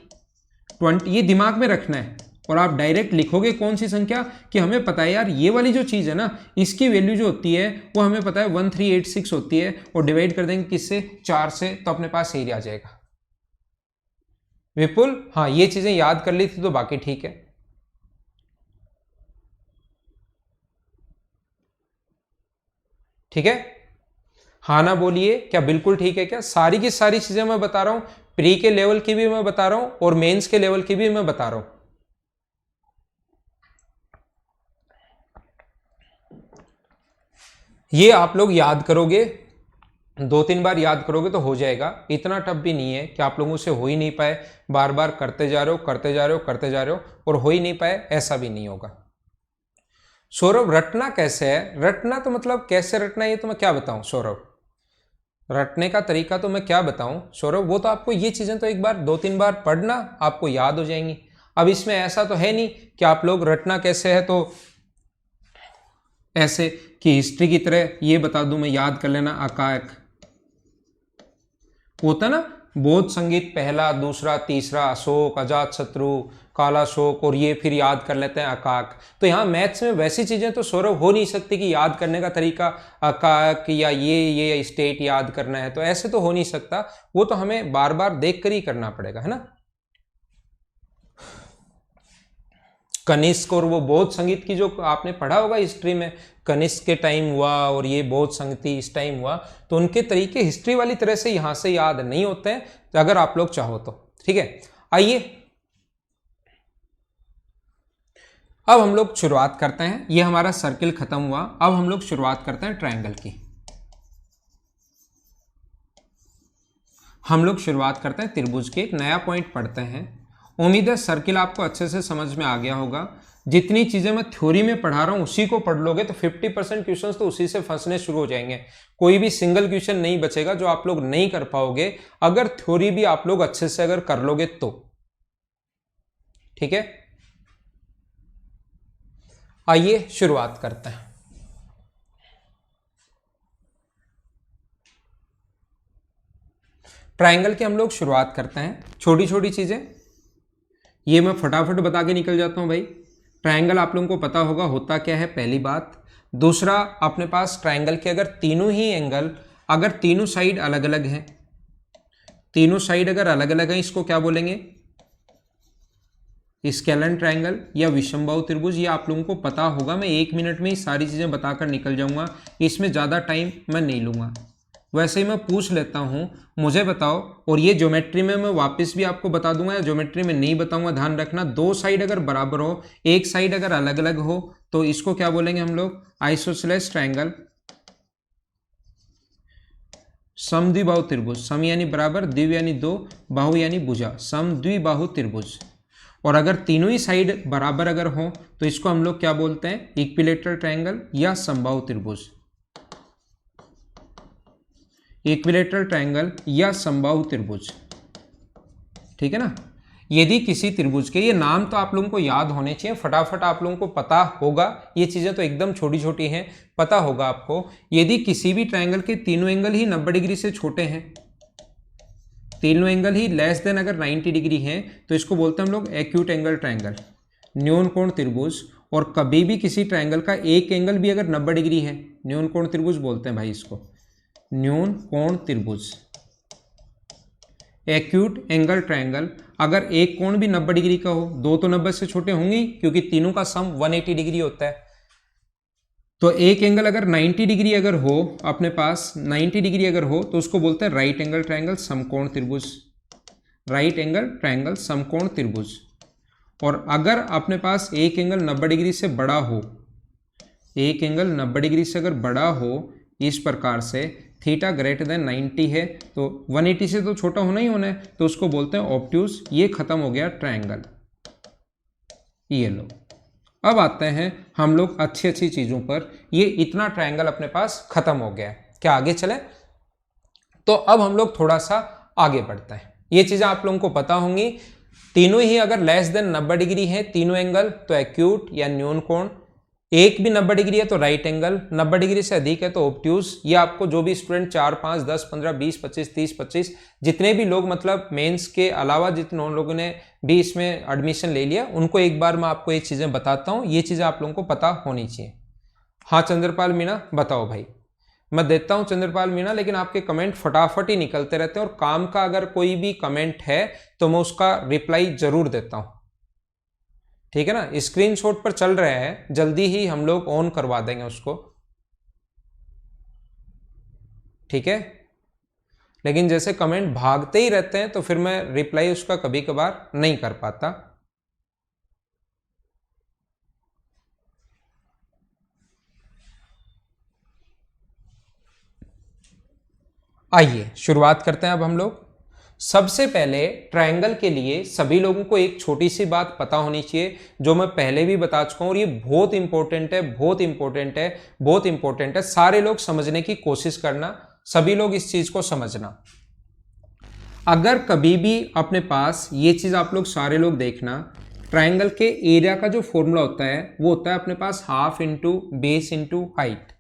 20, ये दिमाग में रखना है और आप डायरेक्ट लिखोगे कौन सी संख्या, कि हमें पता है यार ये वाली जो चीज है ना इसकी वैल्यू जो होती है वो हमें पता है 1386 होती है, और डिवाइड कर देंगे किससे, 4 से, तो अपने पास एरिया आ जाएगा। विपुल हाँ ये चीजें याद कर ली थी तो बाकी ठीक है। ठीक है हाँ ना बोलिए, क्या बिल्कुल ठीक है क्या? सारी की सारी चीजें मैं बता रहा हूं, प्री के लेवल की भी मैं बता रहा हूं और मेंस के लेवल की भी मैं बता रहा हूं। ये आप लोग याद करोगे, 2-3 बार याद करोगे तो हो जाएगा, इतना टफ भी नहीं है कि आप लोगों से हो ही नहीं पाए, बार बार करते जा रहे हो करते जा रहे हो करते जा रहे हो और हो ही नहीं पाए, ऐसा भी नहीं होगा। सौरभ रटना कैसे है? रटना तो मतलब कैसे रटना ये तो मैं क्या बताऊं सौरभ, रटने का तरीका तो मैं क्या बताऊं सौरभ, वो तो आपको ये चीजें तो एक बार 2-3 बार पढ़ना आपको याद हो जाएंगी। अब इसमें ऐसा तो है नहीं कि आप लोग रटना कैसे है तो ऐसे कि हिस्ट्री की तरह ये बता दूं मैं, याद कर लेना अकाक होता ना, बौद्ध संगीत पहला दूसरा तीसरा, अशोक अजात शत्रु काला शोक, और ये फिर याद कर लेते हैं अकाक। तो यहाँ मैथ्स में वैसी चीजें तो सौरभ हो नहीं सकती कि याद करने का तरीका अकाक या ये स्टेट याद करना है, तो ऐसे तो हो नहीं सकता, वो तो हमें बार बार देख कर ही करना पड़ेगा, है ना। कनिष्क और वो बौद्ध संगीत की जो आपने पढ़ा होगा हिस्ट्री में, कनिष्क के टाइम हुआ और ये बौद्ध संगीत इस टाइम हुआ, तो उनके तरीके हिस्ट्री वाली तरह से यहां से याद नहीं होते हैं, तो अगर आप लोग चाहो तो ठीक है। आइए अब हम लोग शुरुआत करते हैं, ये हमारा सर्किल खत्म हुआ, अब हम लोग शुरुआत करते हैं ट्रायंगल की। हम लोग शुरुआत करते हैं त्रिभुज के, एक नया पॉइंट पढ़ते हैं। उम्मीद है सर्किल आपको अच्छे से समझ में आ गया होगा। जितनी चीजें मैं थ्योरी में पढ़ा रहा हूं उसी को पढ़ लोगे तो 50% क्वेश्चंस तो उसी से फंसने शुरू हो जाएंगे। कोई भी सिंगल क्वेश्चन नहीं बचेगा जो आप लोग नहीं कर पाओगे, अगर थ्योरी भी आप लोग अच्छे से अगर कर लोगे तो। ठीक है, आइए शुरुआत करते हैं। ट्रायंगल की हम लोग शुरुआत करते हैं। छोटी छोटी चीजें ये मैं फटाफट बता के निकल जाता हूं भाई। ट्रायंगल आप लोगों को पता होगा होता क्या है, पहली बात। दूसरा, अपने पास ट्रायंगल के अगर तीनों ही एंगल, अगर तीनों साइड अलग अलग हैं, तीनों साइड अगर अलग अलग हैं, इसको क्या बोलेंगे? स्केलन ट्रायंगल या विषमबाहु त्रिभुज। ये आप लोगों को पता होगा, मैं 1 मिनट में ही सारी चीजें बताकर निकल जाऊंगा, इसमें ज्यादा टाइम मैं नहीं लूंगा। वैसे ही मैं पूछ लेता हूं, मुझे बताओ, और ये ज्योमेट्री में मैं वापस भी आपको बता दूंगा या ज्योमेट्री में नहीं बताऊंगा, ध्यान रखना। दो साइड अगर बराबर हो, एक साइड अगर अलग अलग हो, तो इसको क्या बोलेंगे हम लोग? Isosceles triangle. समद्विबाहु त्रिभुज, सम यानी बराबर, द्विव यानी दो, बाहु यानी भुजा, समद्विबाहु त्रिभुज। और अगर तीनों ही साइड बराबर अगर हो तो इसको हम लोग क्या बोलते हैं? इक्विलेटरल ट्रायंगल या समबाहु त्रिभुज। इक्विलेटरल ट्रायंगल या समबाहु त्रिभुज, ठीक है ना। यदि किसी त्रिभुज के, ये नाम तो आप लोगों को याद होने चाहिए, फटाफट आप लोगों को पता होगा, ये चीजें तो एकदम छोटी छोटी हैं, पता होगा आपको। यदि किसी भी ट्रायंगल के तीनों एंगल ही 90 डिग्री से छोटे हैं, तीनों एंगल ही लेस देन अगर 90 डिग्री हैं, तो इसको बोलते हैं हम लोग एक्यूट एंगल ट्रायंगल, न्यून कोण त्रिभुज। और कभी भी किसी ट्रायंगल का एक एंगल भी अगर 90 डिग्री है, न्यून कोण त्रिभुज बोलते हैं भाई इसको, न्यून कोण त्रिभुज, एक्यूट एंगल ट्रायंगल। अगर एक कोण भी 90 डिग्री का हो, दो तो 90 से छोटे होंगे क्योंकि तीनों का सम 180 डिग्री होता है। तो एक एंगल अगर 90 डिग्री अगर हो, अपने पास 90 डिग्री अगर हो, तो उसको बोलते हैं राइट एंगल ट्रायंगल समकोण त्रिभुज, राइट एंगल ट्रायंगल समकोण त्रिभुज। और अगर अपने पास एक एंगल 90 डिग्री से बड़ा हो, एक एंगल 90 डिग्री से अगर बड़ा हो, इस प्रकार से थीटा ग्रेटर देन 90 है, तो 180 से तो छोटा होना ही होना है, तो उसको बोलते हैं ऑब्ट्यूज। ये खत्म हो गया ट्रायंगल, ये लो। अब आते हैं हम लोग अच्छी अच्छी चीजों पर। ये इतना ट्रायंगल अपने पास खत्म हो गया है, क्या आगे चले? तो अब हम लोग थोड़ा सा आगे बढ़ते हैं। ये चीजें आप लोगों को पता होंगी, तीनों ही अगर लेस देन 90 डिग्री है तीनों एंगल, तो एक्यूट या न्यून कोण। एक भी 90 डिग्री है तो राइट एंगल, 90 डिग्री से अधिक है तो ऑब्ट्यूज। ये आपको जो भी स्टूडेंट 4, 5, 10, 15, 20, 25, 30, 25 जितने भी लोग, मतलब मेंस के अलावा जितने लोगों ने भी इसमें एडमिशन ले लिया, उनको एक बार मैं आपको ये चीजें बताता हूँ, ये चीजें आप लोगों को पता होनी चाहिए। हाँ चंद्रपाल मीणा बताओ भाई। मैं देता हूँ चंद्रपाल मीणा, लेकिन आपके कमेंट फटाफट ही निकलते रहते हैं, और काम का अगर कोई भी कमेंट है तो मैं उसका रिप्लाई जरूर देता हूँ, ठीक है ना। स्क्रीनशॉट पर चल रहा है, जल्दी ही हम लोग ऑन करवा देंगे उसको, ठीक है। लेकिन जैसे कमेंट भागते ही रहते हैं तो फिर मैं रिप्लाई उसका कभी कभार नहीं कर पाता। आइए शुरुआत करते हैं अब हम लोग। सबसे पहले ट्रायंगल के लिए सभी लोगों को एक छोटी सी बात पता होनी चाहिए, जो मैं पहले भी बता चुका हूं, और ये बहुत इंपॉर्टेंट है, बहुत इंपॉर्टेंट है, बहुत इंपॉर्टेंट है। सारे लोग समझने की कोशिश करना, सभी लोग इस चीज को समझना। अगर कभी भी अपने पास ये चीज आप लोग सारे लोग देखना, ट्रायंगल के एरिया का जो फॉर्मूला होता है वो होता है अपने पास half into base into height.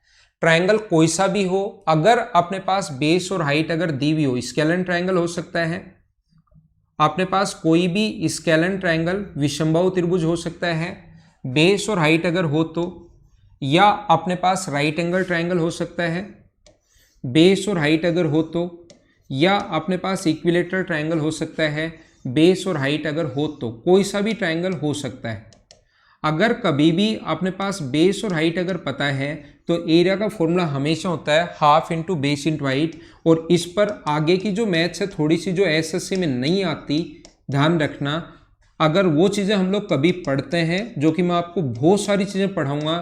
Triangle कोई सा भी हो, अगर अपने पास बेस और हाइट अगर दी हुई हो, स्केलन ट्रायंगल हो सकता है, अपने पास कोई भी स्केलन ट्रायंगल विषमबाहु त्रिभुज हो सकता है, बेस और हाइट अगर हो तो, या अपने पास राइट एंगल ट्रायंगल हो सकता है, बेस और हाइट अगर हो तो, या अपने पास इक्विलेटरल ट्रायंगल हो सकता है, बेस और हाइट अगर हो तो, कोई सा भी ट्रायंगल हो सकता है। अगर कभी भी अपने पास बेस और हाइट अगर पता है तो एरिया का फॉर्मूला हमेशा होता है half into base into height. और इस पर आगे की जो मैथ्स है थोड़ी सी जो एसएससी में नहीं आती, ध्यान रखना। अगर वो चीज़ें हम लोग कभी पढ़ते हैं, जो कि मैं आपको बहुत सारी चीज़ें पढ़ाऊंगा,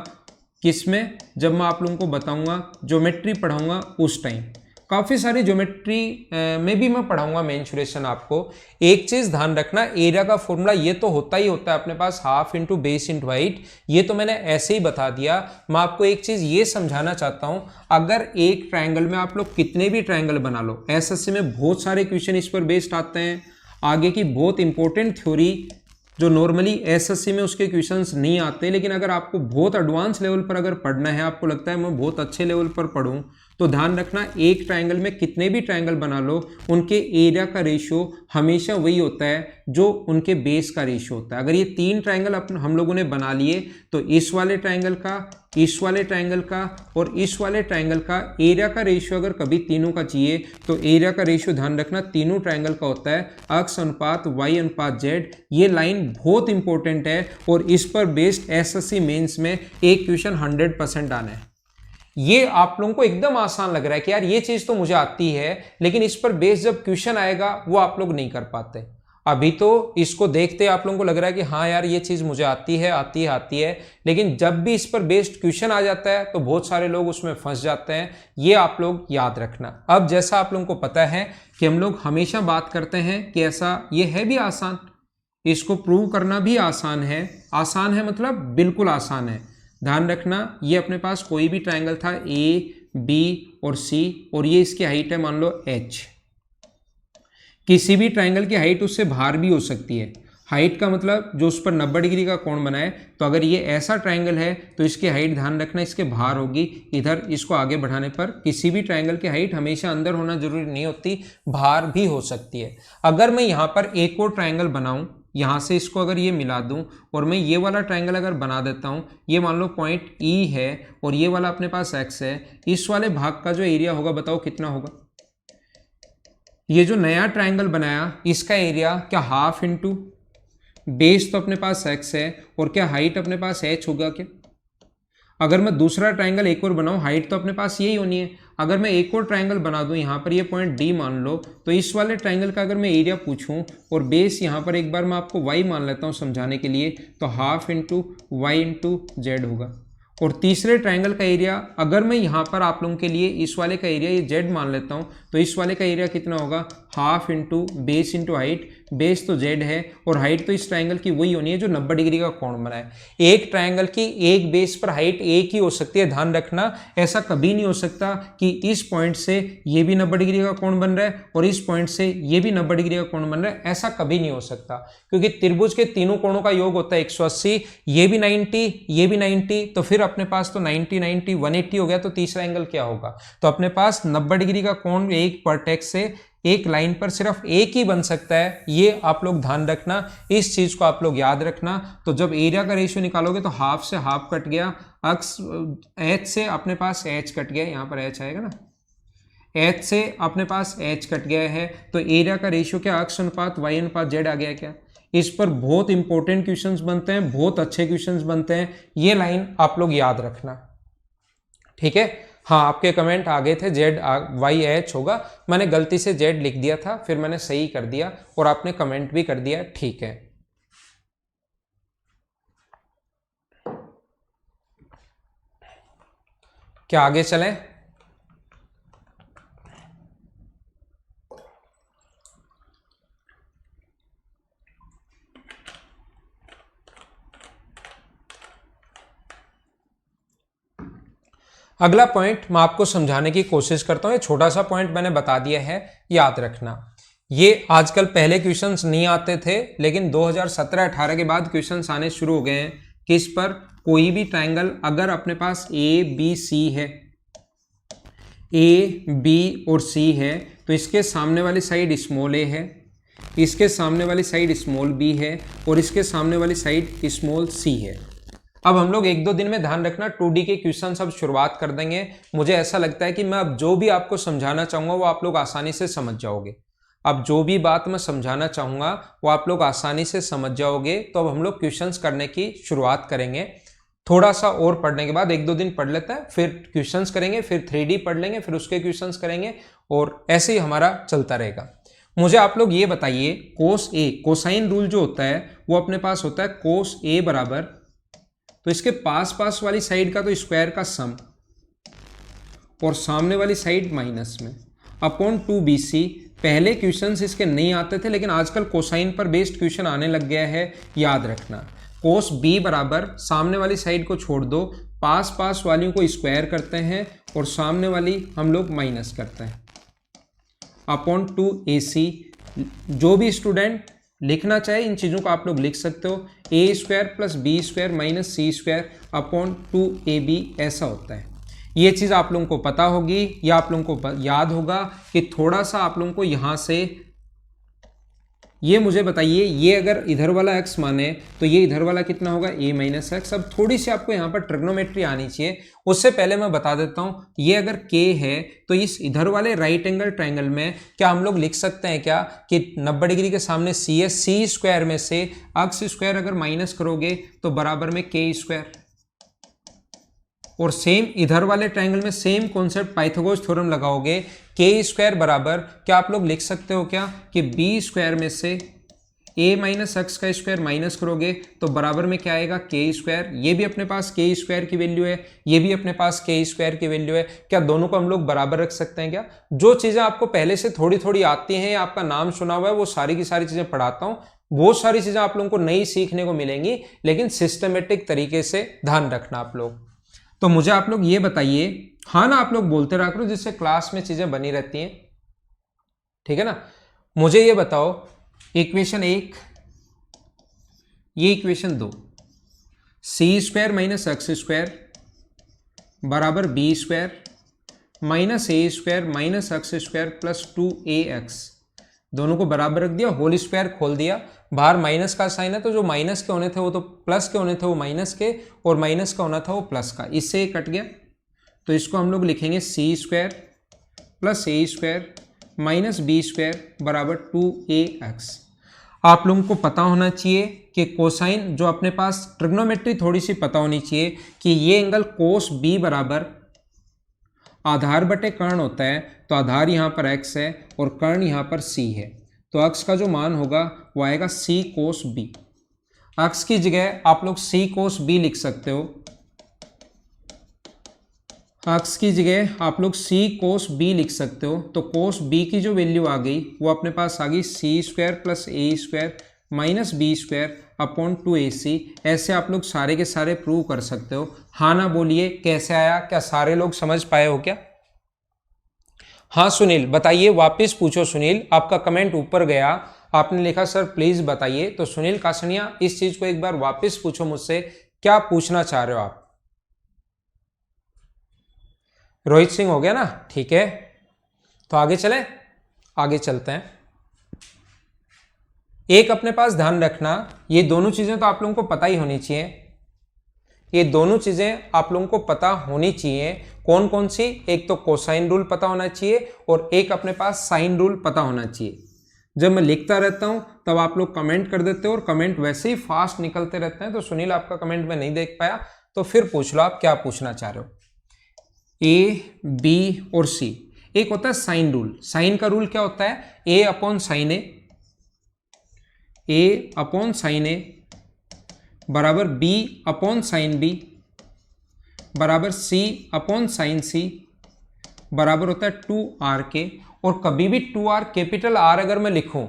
किसमें, जब मैं आप लोगों को बताऊंगा ज्योमेट्री पढ़ाऊंगा उस टाइम, काफ़ी सारी ज्योमेट्री में भी मैं पढ़ाऊंगा मेंसुरेशन आपको। एक चीज़ ध्यान रखना, एरिया का फॉर्मूला ये तो होता ही होता है अपने पास, half into base into height, ये तो मैंने ऐसे ही बता दिया। मैं आपको एक चीज़ ये समझाना चाहता हूँ, अगर एक ट्रायंगल में आप लोग कितने भी ट्रायंगल बना लो, एसएससी में बहुत सारे क्वेश्चन इस पर बेस्ड आते हैं, आगे की बहुत इंपॉर्टेंट थ्योरी जो नॉर्मली एसएससी में उसके क्वेश्चंस नहीं आते, लेकिन अगर आपको बहुत एडवांस लेवल पर अगर पढ़ना है, आपको लगता है मैं बहुत अच्छे लेवल पर पढ़ूं, तो ध्यान रखना एक ट्रायंगल में कितने भी ट्रायंगल बना लो, उनके एरिया का रेशियो हमेशा वही होता है जो उनके बेस का रेशियो होता है। अगर ये 3 ट्रायंगल हम लोगों ने बना लिए, तो इस वाले ट्रायंगल का, इस वाले ट्रायंगल का और इस वाले ट्रायंगल का एरिया का रेशियो अगर कभी तीनों का चाहिए, तो एरिया का रेशियो ध्यान रखना तीनों ट्रायंगल का होता है अक्स अनुपात y अनुपात z। ये लाइन बहुत इंपॉर्टेंट है और इस पर बेस्ड एसएससी मेंस में एक क्वेश्चन 100% आना है। ये आप लोगों को एकदम आसान लग रहा है कि यार ये चीज तो मुझे आती है, लेकिन इस पर बेस्ड जब क्वेश्चन आएगा वो आप लोग नहीं कर पाते। अभी तो इसको देखते आप लोगों को लग रहा है कि हाँ यार ये चीज मुझे आती है आती है आती है, लेकिन जब भी इस पर बेस्ड क्वेश्चन आ जाता है तो बहुत सारे लोग उसमें फंस जाते हैं। ये आप लोग याद रखना। अब जैसा आप लोगों को पता है कि हम लोग हमेशा बात करते हैं कि ऐसा ये है भी आसान, इसको प्रूव करना भी आसान है। आसान है मतलब बिल्कुल आसान है। ध्यान रखना, ये अपने पास कोई भी ट्रायंगल था ए बी और सी, और ये इसकी हाइट है मान लो h। किसी भी ट्रायंगल की हाइट उससे बाहर भी हो सकती है। हाइट का मतलब जो उस पर 90 डिग्री का कोण बनाए, तो अगर ये ऐसा ट्रायंगल है तो इसकी हाइट ध्यान रखना इसके बाहर होगी। इधर इसको आगे बढ़ाने पर किसी भी ट्रायंगल की हाइट हमेशा अंदर होना जरूरी नहीं होती, बाहर भी हो सकती है। अगर मैं यहाँ पर एक और ट्रायंगल बनाऊं, यहाँ से इसको अगर ये मिला दूं और मैं ये वाला ट्रायंगल अगर बना देता हूँ, ये मान लो पॉइंट E है और ये वाला अपने पास x है, इस वाले भाग का जो एरिया होगा बताओ कितना होगा। ये जो नया ट्रायंगल बनाया इसका एरिया क्या हाफ इंटू बेस तो अपने पास x है और क्या हाइट अपने पास h होगा क्या। अगर मैं दूसरा ट्रायंगल एक और बनाऊं, हाइट तो अपने पास यही होनी है। अगर मैं एक और ट्रायंगल बना दूं, यहाँ पर ये पॉइंट D मान लो, तो इस वाले ट्रायंगल का अगर मैं एरिया पूछूं और बेस यहाँ पर एक बार मैं आपको y मान लेता हूँ समझाने के लिए, तो half into Y into Z होगा। और तीसरे ट्रायंगल का एरिया अगर मैं यहाँ पर आप लोगों के लिए इस वाले का एरिया ये z मान लेता हूँ, तो इस वाले का एरिया कितना होगा, half into base into height. Base तो z है और हाइट तो इस ट्रायंगल की वही होनी है जो 90 डिग्री का कोण बनाए। एक ट्रायंगल की एक बेस पर हाइट एक ही हो सकती है, ध्यान रखना। ऐसा कभी नहीं हो सकता कि इस पॉइंट से ये भी 90 डिग्री का कोण बन रहा है और इस पॉइंट से ये भी 90 डिग्री का कोण बन रहा है, ऐसा कभी नहीं हो सकता, क्योंकि त्रिभुज के तीनों कोणों का योग होता है 180। ये भी 90, ये भी 90, तो फिर अपने पास तो 90 90 180 हो गया। तो तीसरा एंगल क्या होगा, तो अपने पास 90 डिग्री का कोण एक वर्टेक्स से एक लाइन पर सिर्फ एक ही बन सकता है। ये आप लोग ध्यान रखना, इस चीज को आप लोग याद रखना। तो जब एरिया का रेशियो निकालोगे तो हाफ से हाफ कट गया, अक्स h से अपने पास h कट गया, यहाँ पर h आएगा ना, h से अपने पास h कट गया है, तो एरिया का रेशियो क्या अक्स अनुपात y अनुपात z आ गया क्या। इस पर बहुत इंपॉर्टेंट क्वेश्चंस बनते हैं, बहुत अच्छे क्वेश्चंस बनते हैं। ये लाइन आप लोग याद रखना, ठीक है। हाँ, आपके कमेंट आ गए थे जेड वाई एच होगा, मैंने गलती से जेड लिख दिया था, फिर मैंने सही कर दिया और आपने कमेंट भी कर दिया, ठीक है। क्या आगे चलें? अगला पॉइंट मैं आपको समझाने की कोशिश करता हूं। ये छोटा सा पॉइंट मैंने बता दिया है, याद रखना। ये आजकल पहले क्वेश्चंस नहीं आते थे, लेकिन 2017-18 के बाद क्वेश्चंस आने शुरू हो गए हैं। किस पर, कोई भी ट्रायंगल अगर अपने पास ए बी सी है, ए बी और सी है, तो इसके सामने वाली साइड स्मॉल ए है, इसके सामने वाली साइड स्मॉल बी है और इसके सामने वाली साइड स्मॉल सी है। अब हम लोग 1-2 दिन में, ध्यान रखना, 2D के क्वेश्चन अब शुरुआत कर देंगे। मुझे ऐसा लगता है कि मैं अब जो भी आपको समझाना चाहूंगा वो आप लोग आसानी से समझ जाओगे। अब जो भी बात मैं समझाना चाहूंगा वो आप लोग आसानी से समझ जाओगे। तो अब हम लोग क्वेश्चंस करने की शुरुआत करेंगे। थोड़ा सा और पढ़ने के बाद 1-2 दिन पढ़ लेते हैं, फिर क्वेश्चंस करेंगे, फिर 3D पढ़ लेंगे, फिर उसके क्वेश्चंस करेंगे और ऐसे ही हमारा चलता रहेगा। मुझे आप लोग ये बताइए, कोस ए, कोसाइन रूल जो होता है वो अपने पास होता है कोस ए बराबर, तो इसके पास पास वाली साइड का तो स्क्वायर का सम और सामने वाली साइड माइनस में अपॉन 2bc। पहले क्वेश्चंस इसके नहीं आते थे, लेकिन आजकल कोसाइन पर बेस्ड क्वेश्चन आने लग गया है, याद रखना। कोस b बराबर, सामने वाली साइड को छोड़ दो, पास पास वालियों को स्क्वायर करते हैं और सामने वाली हम लोग माइनस करते हैं, अपॉन 2ac। जो भी स्टूडेंट लिखना चाहे इन चीज़ों को आप लोग लिख सकते हो, a square plus B square minus C square upon 2ab, ऐसा होता है। ये चीज़ आप लोगों को पता होगी या आप लोगों को याद होगा कि थोड़ा सा आप लोगों को यहाँ से ये मुझे बताइए, ये अगर इधर वाला x माने तो ये इधर वाला कितना होगा, a माइनस एक्स। अब थोड़ी सी आपको यहाँ पर ट्रिग्नोमेट्री आनी चाहिए, उससे पहले मैं बता देता हूँ, ये अगर k है तो इस इधर वाले राइट एंगल ट्रायंगल में क्या हम लोग लिख सकते हैं क्या कि 90 डिग्री के सामने c है, c स्क्वायर में से अक्स स्क्वायर अगर माइनस करोगे तो बराबर में k स्क्वायर। और सेम इधर वाले ट्रायंगल में सेम कॉन्सेप्ट पाइथागोरस थ्योरम लगाओगे, के स्क्वायर बराबर क्या आप लोग लिख सकते हो क्या कि बी स्क्वायर में से a माइनस एक्स का स्क्वायर माइनस करोगे तो बराबर में क्या आएगा, के स्क्वायर। ये भी अपने पास के स्क्वायर की वैल्यू है, ये भी अपने पास के स्क्वायर की वैल्यू है। क्या दोनों को हम लोग बराबर रख सकते हैं क्या? जो चीज़ें आपको पहले से थोड़ी थोड़ी आती हैं, आपका नाम सुना हुआ है, वो सारी की सारी चीज़ें पढ़ाता हूँ। बहुत सारी चीज़ें आप लोगों को नई सीखने को मिलेंगी, लेकिन सिस्टमेटिक तरीके से ध्यान रखना आप लोग। तो मुझे आप लोग ये बताइए, हाँ ना आप लोग बोलते रहा करो, जिससे क्लास में चीजें बनी रहती हैं, ठीक है ना। मुझे ये बताओ, इक्वेशन 1, ये equation 2, c square minus x square बराबर b square minus a square minus x square plus 2ax, दोनों को बराबर रख दिया, होल स्क्वायर खोल दिया, बाहर माइनस का साइन है तो जो माइनस के होने थे वो तो प्लस के होने थे, वो माइनस के, और माइनस का होना था वो प्लस का, इससे कट गया। तो इसको हम लोग लिखेंगे सी square plus a square minus b square बराबर 2ax। आप लोगों को पता होना चाहिए कि कोसाइन, जो अपने पास ट्रिग्नोमेट्री थोड़ी सी पता होनी चाहिए कि ये एंगल कोस बी बराबर आधार बटे कर्ण होता है, तो आधार यहाँ पर x है और कर्ण यहाँ पर c है, तो x का जो मान होगा वो आएगा c कोस b। x की जगह आप लोग c कोस b लिख सकते हो, x की जगह आप लोग c कोस b लिख सकते हो। तो कोस b की जो वैल्यू आ गई वो अपने पास आ गई c square plus a square minus b square upon 2ac। ऐसे आप लोग सारे के सारे प्रूव कर सकते हो। हाँ ना बोलिए, कैसे आया? क्या सारे लोग समझ पाए हो क्या? हाँ सुनील बताइए, वापस पूछो सुनील, आपका कमेंट ऊपर गया, आपने लिखा सर प्लीज बताइए। तो सुनील कासनिया, इस चीज को एक बार वापस पूछो मुझसे, क्या पूछना चाह रहे हो आप? रोहित सिंह हो गया ना, ठीक है। तो आगे चले, आगे चलते हैं। एक अपने पास ध्यान रखना, ये दोनों चीजें तो आप लोगों को पता ही होनी चाहिए, ये दोनों चीजें आप लोगों को पता होनी चाहिए। कौन कौन सी? एक तो कोसाइन रूल पता होना चाहिए और एक अपने पास साइन रूल पता होना चाहिए। जब मैं लिखता रहता हूं तब आप लोग कमेंट कर देते हो और कमेंट वैसे ही फास्ट निकलते रहते हैं। तो सुनील आपका कमेंट में नहीं देख पाया, तो फिर पूछ लो आप क्या पूछना चाह रहे हो। ए, बी और सी। एक होता है साइन रूल। साइन का रूल क्या होता है? ए अपॉन साइन ए, ए अपॉन साइन ए बराबर बी अपॉन साइन बी बराबर सी अपॉन साइन सी बराबर होता है 2r के। और कभी भी 2r कैपिटल R अगर मैं लिखूं,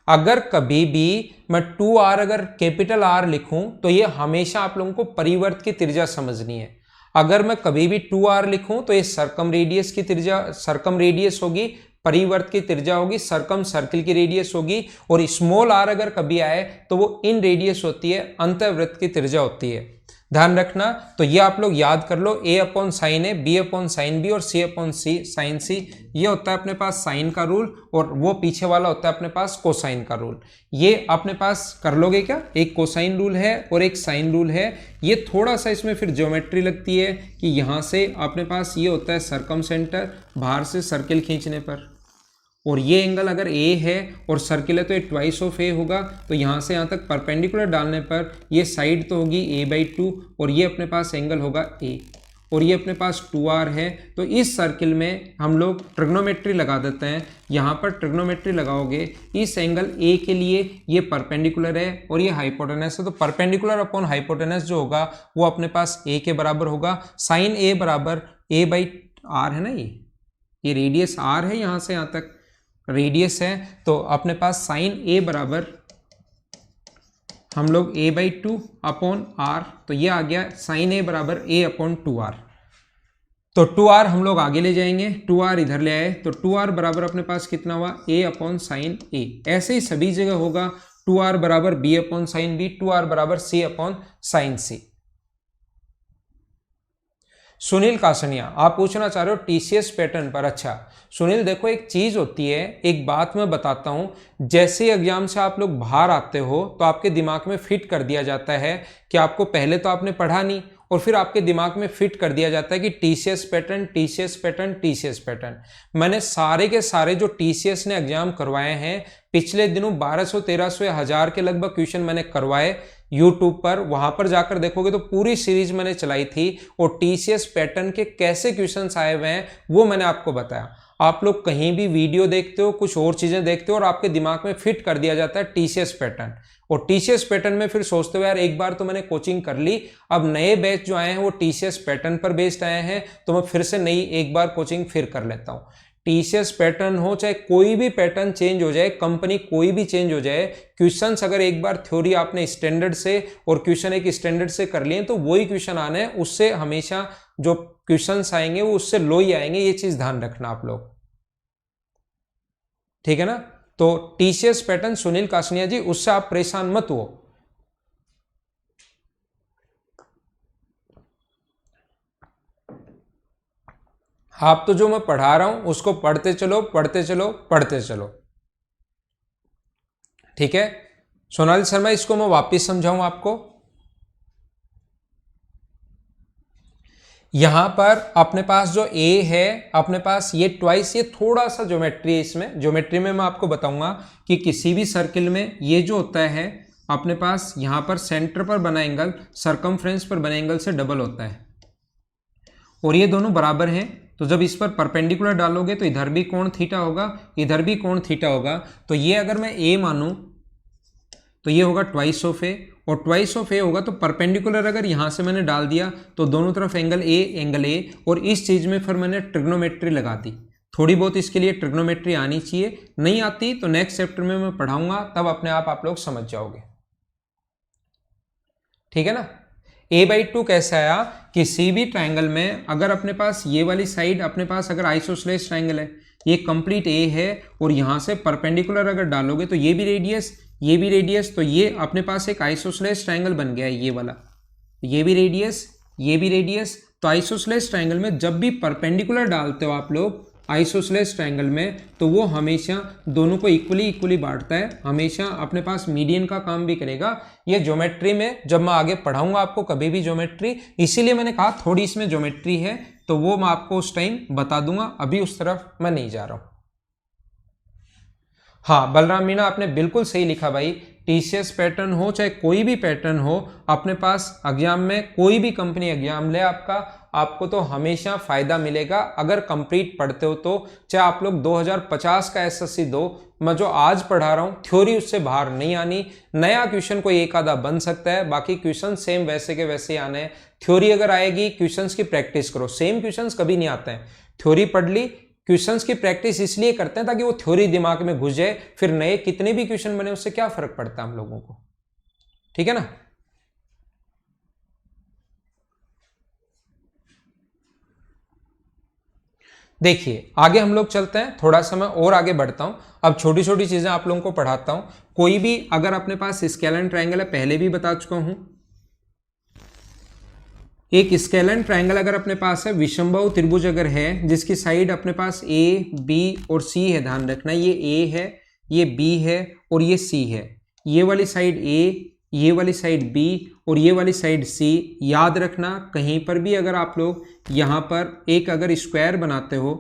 अगर कभी भी मैं 2r अगर कैपिटल R लिखूं तो ये हमेशा आप लोगों को परिवर्त की त्रिज्या समझनी है। अगर मैं कभी भी 2r लिखूं तो ये सर्कम रेडियस की त्रिज्या, सर्कम रेडियस होगी, परिवर्त की त्रिज्या होगी, सर्कम सर्किल की रेडियस होगी। और स्मॉल r अगर कभी आए तो वो इन रेडियस होती है, अंतर्वृत्त की त्रिज्या होती है। ध्यान रखना। तो ये आप लोग याद कर लो, a upon sine A, b upon sine B और c upon C sine C. ये होता है अपने पास साइन का रूल और वो पीछे वाला होता है अपने पास कोसाइन का रूल। ये अपने पास कर लोगे क्या? एक कोसाइन रूल है और एक साइन रूल है। ये थोड़ा सा इसमें फिर ज्योमेट्री लगती है कि यहाँ से अपने पास ये होता है सर्कम सेंटर, बाहर से सर्किल खींचने पर, और ये एंगल अगर ए है और सर्किल है तो ये ट्वाइस ऑफ ए होगा। तो यहाँ से यहाँ तक परपेंडिकुलर डालने पर ये साइड तो होगी a/2 और ये अपने पास एंगल होगा ए। और ये अपने पास 2r है। तो इस सर्किल में हम लोग ट्रिग्नोमेट्री लगा देते हैं। यहाँ पर ट्रिग्नोमेट्री लगाओगे, इस एंगल ए के लिए ये परपेंडिकुलर है और ये हाइपोटेनस है, तो परपेंडिकुलर अपॉन हाइपोटेनस जो होगा वो अपने पास ए के बराबर होगा। साइन ए बराबर a बाई आर है ना, ये रेडियस r है, यहाँ से यहाँ तक रेडियस है, तो अपने पास साइन a बराबर हम लोग a बाई 2 अपॉन आर, तो ये आ गया साइन a बराबर a अपॉन 2r। तो 2r हम लोग आगे ले जाएंगे, 2r इधर ले आए, तो 2r बराबर अपने पास कितना हुआ, a अपॉन साइन a। ऐसे ही सभी जगह होगा, 2r बराबर b upon sign b, 2r बराबर c upon sine c। Sunil Kasania, आप पूछना चाह रहे हो टीसीएस पैटर्न पर। अच्छा सुनील, देखो एक चीज होती है, एक बात मैं बताता हूं, जैसे एग्जाम से आप लोग बाहर आते हो तो आपके दिमाग में फिट कर दिया जाता है कि आपको पहले तो आपने पढ़ा नहीं, और फिर आपके दिमाग में फिट कर दिया जाता है कि TCS pattern, TCS pattern, TCS pattern. मैंने सारे के सारे जो टीसीएस ने एग्जाम करवाए हैं पिछले दिनों 1200, 1300 या 1000 के लगभग क्वेश्चन मैंने करवाए यूट्यूब पर, वहां पर जाकर देखोगे तो पूरी सीरीज मैंने चलाई थी, और टीसीएस पैटर्न के कैसे क्वेश्चंस आए हुए हैं वो मैंने आपको बताया। आप लोग कहीं भी वीडियो देखते हो, कुछ और चीजें देखते हो और आपके दिमाग में फिट कर दिया जाता है टीसीएस पैटर्न, और टीसीएस पैटर्न में फिर सोचते हो यार एक बार तो मैंने कोचिंग कर ली, अब नए बैच जो आए हैं वो टीसीएस पैटर्न पर बेस्ड आए हैं, तो मैं फिर से नई एक बार कोचिंग फिर कर लेता हूं। टीसीएस पैटर्न हो चाहे कोई भी पैटर्न चेंज हो जाए, कंपनी कोई भी चेंज हो जाए, क्वेश्चंस अगर एक बार थ्योरी आपने स्टैंडर्ड से और क्वेश्चन एक स्टैंडर्ड से कर लिए तो वही क्वेश्चन आने हैं, उससे हमेशा जो क्वेश्चंस आएंगे वो उससे लो ही आएंगे, ये चीज ध्यान रखना आप लोग, ठीक है ना। तो टीसीएस पैटर्न सुनील कासनिया जी, उससे आप परेशान मत हो। आप तो जो मैं पढ़ा रहा हूं उसको पढ़ते चलो, पढ़ते चलो, पढ़ते चलो, ठीक है। सोनाली शर्मा, इसको मैं वापस समझाऊं आपको। यहां पर अपने पास जो a है, अपने पास ये ट्वाइस, ये थोड़ा सा ज्योमेट्री है, इसमें ज्योमेट्री में मैं आपको बताऊंगा कि किसी भी सर्किल में ये जो होता है अपने पास यहां पर सेंटर पर बना एंगल सरकमफ्रेंस पर बने एंगल से डबल होता है, और ये दोनों बराबर हैं। तो जब इस पर परपेंडिकुलर डालोगे तो इधर भी कोण थीटा होगा, इधर भी कोण थीटा होगा, तो ये अगर मैं a मानूं तो ये होगा ट्वाइस ऑफ ए, और ट्वाइस ऑफ ए होगा तो परपेंडिकुलर अगर यहां से मैंने डाल दिया तो दोनों तरफ एंगल ए, और इस चीज में फिर मैंने ट्रिग्नोमेट्री लगा दी। थोड़ी बहुत इसके लिए ट्रिग्नोमेट्री आनी चाहिए, नहीं आती तो नेक्स्ट चैप्टर में मैं पढ़ाऊंगा, तब अपने आप लोग समझ जाओगे, ठीक है ना। a/2 कैसे आया, किसी भी ट्राइंगल में अगर अपने पास ये वाली साइड अपने पास अगर आइसोसेलेस ट्राइंगल है, ये कंप्लीट a है, और यहां से परपेंडिकुलर अगर डालोगे तो ये भी रेडियस, ये भी रेडियस, तो ये अपने पास एक आइसोसेलेस ट्राइंगल बन गया है, ये वाला, ये भी रेडियस, ये भी रेडियस। तो आइसोसेलेस ट्राइंगल में जब भी परपेंडिकुलर डालते हो आप लोग आइसोसेलेस ट्राइंगल में, तो वो हमेशा दोनों को इक्वली बांटता है, हमेशा अपने पास मीडियन का काम भी करेगा। ये ज्योमेट्री में जब मैं आगे पढ़ाऊंगा आपको कभी भी ज्योमेट्री, इसीलिए मैंने कहा थोड़ी इसमें ज्योमेट्री है, तो वो मैं आपको उस टाइम बता दूंगा, अभी उस तरफ मैं नहीं जा रहा हूं। हाँ बलराम मीना, आपने बिल्कुल सही लिखा भाई, टीसीएस पैटर्न हो चाहे कोई भी पैटर्न हो, अपने पास एग्जाम में कोई भी कंपनी एग्जाम ले आपको तो हमेशा फायदा मिलेगा अगर कंप्लीट पढ़ते हो तो। चाहे आप लोग 2050 का एसएससी दो, मैं जो आज पढ़ा रहा हूं थ्योरी उससे बाहर नहीं आनी, नया क्वेश्चन कोई एक आधा बन सकता है, बाकी क्वेश्चन सेम वैसे के वैसे आने हैं। थ्योरी अगर आएगी, क्वेश्चंस की प्रैक्टिस करो, सेम क्वेश्चंस कभी नहीं आते हैं। थ्योरी पढ़ ली, क्वेश्चंस की प्रैक्टिस इसलिए करते हैं ताकि वो थ्योरी दिमाग में घुस जाए, फिर नए कितने भी क्वेश्चन बने उससे क्या फर्क पड़ता है हम लोगों को, ठीक है ना। देखिए आगे हम लोग चलते हैं, थोड़ा सा मैं और आगे बढ़ता हूं, अब छोटी छोटी चीजें आप लोगों को पढ़ाता हूं। कोई भी अगर अपने पास स्केलर ट्रायंगल है, पहले भी बता चुका हूं, एक स्केलर ट्रायंगल अगर अपने पास है, विषमबाहु त्रिभुज अगर है जिसकी साइड अपने पास ए, बी और सी है, ध्यान रखना ये ए है, ये बी है और ये सी है, ये वाली साइड ए, ये वाली साइड बी और ये वाली साइड सी। याद रखना कहीं पर भी अगर आप लोग यहां पर एक अगर स्क्वायर बनाते हो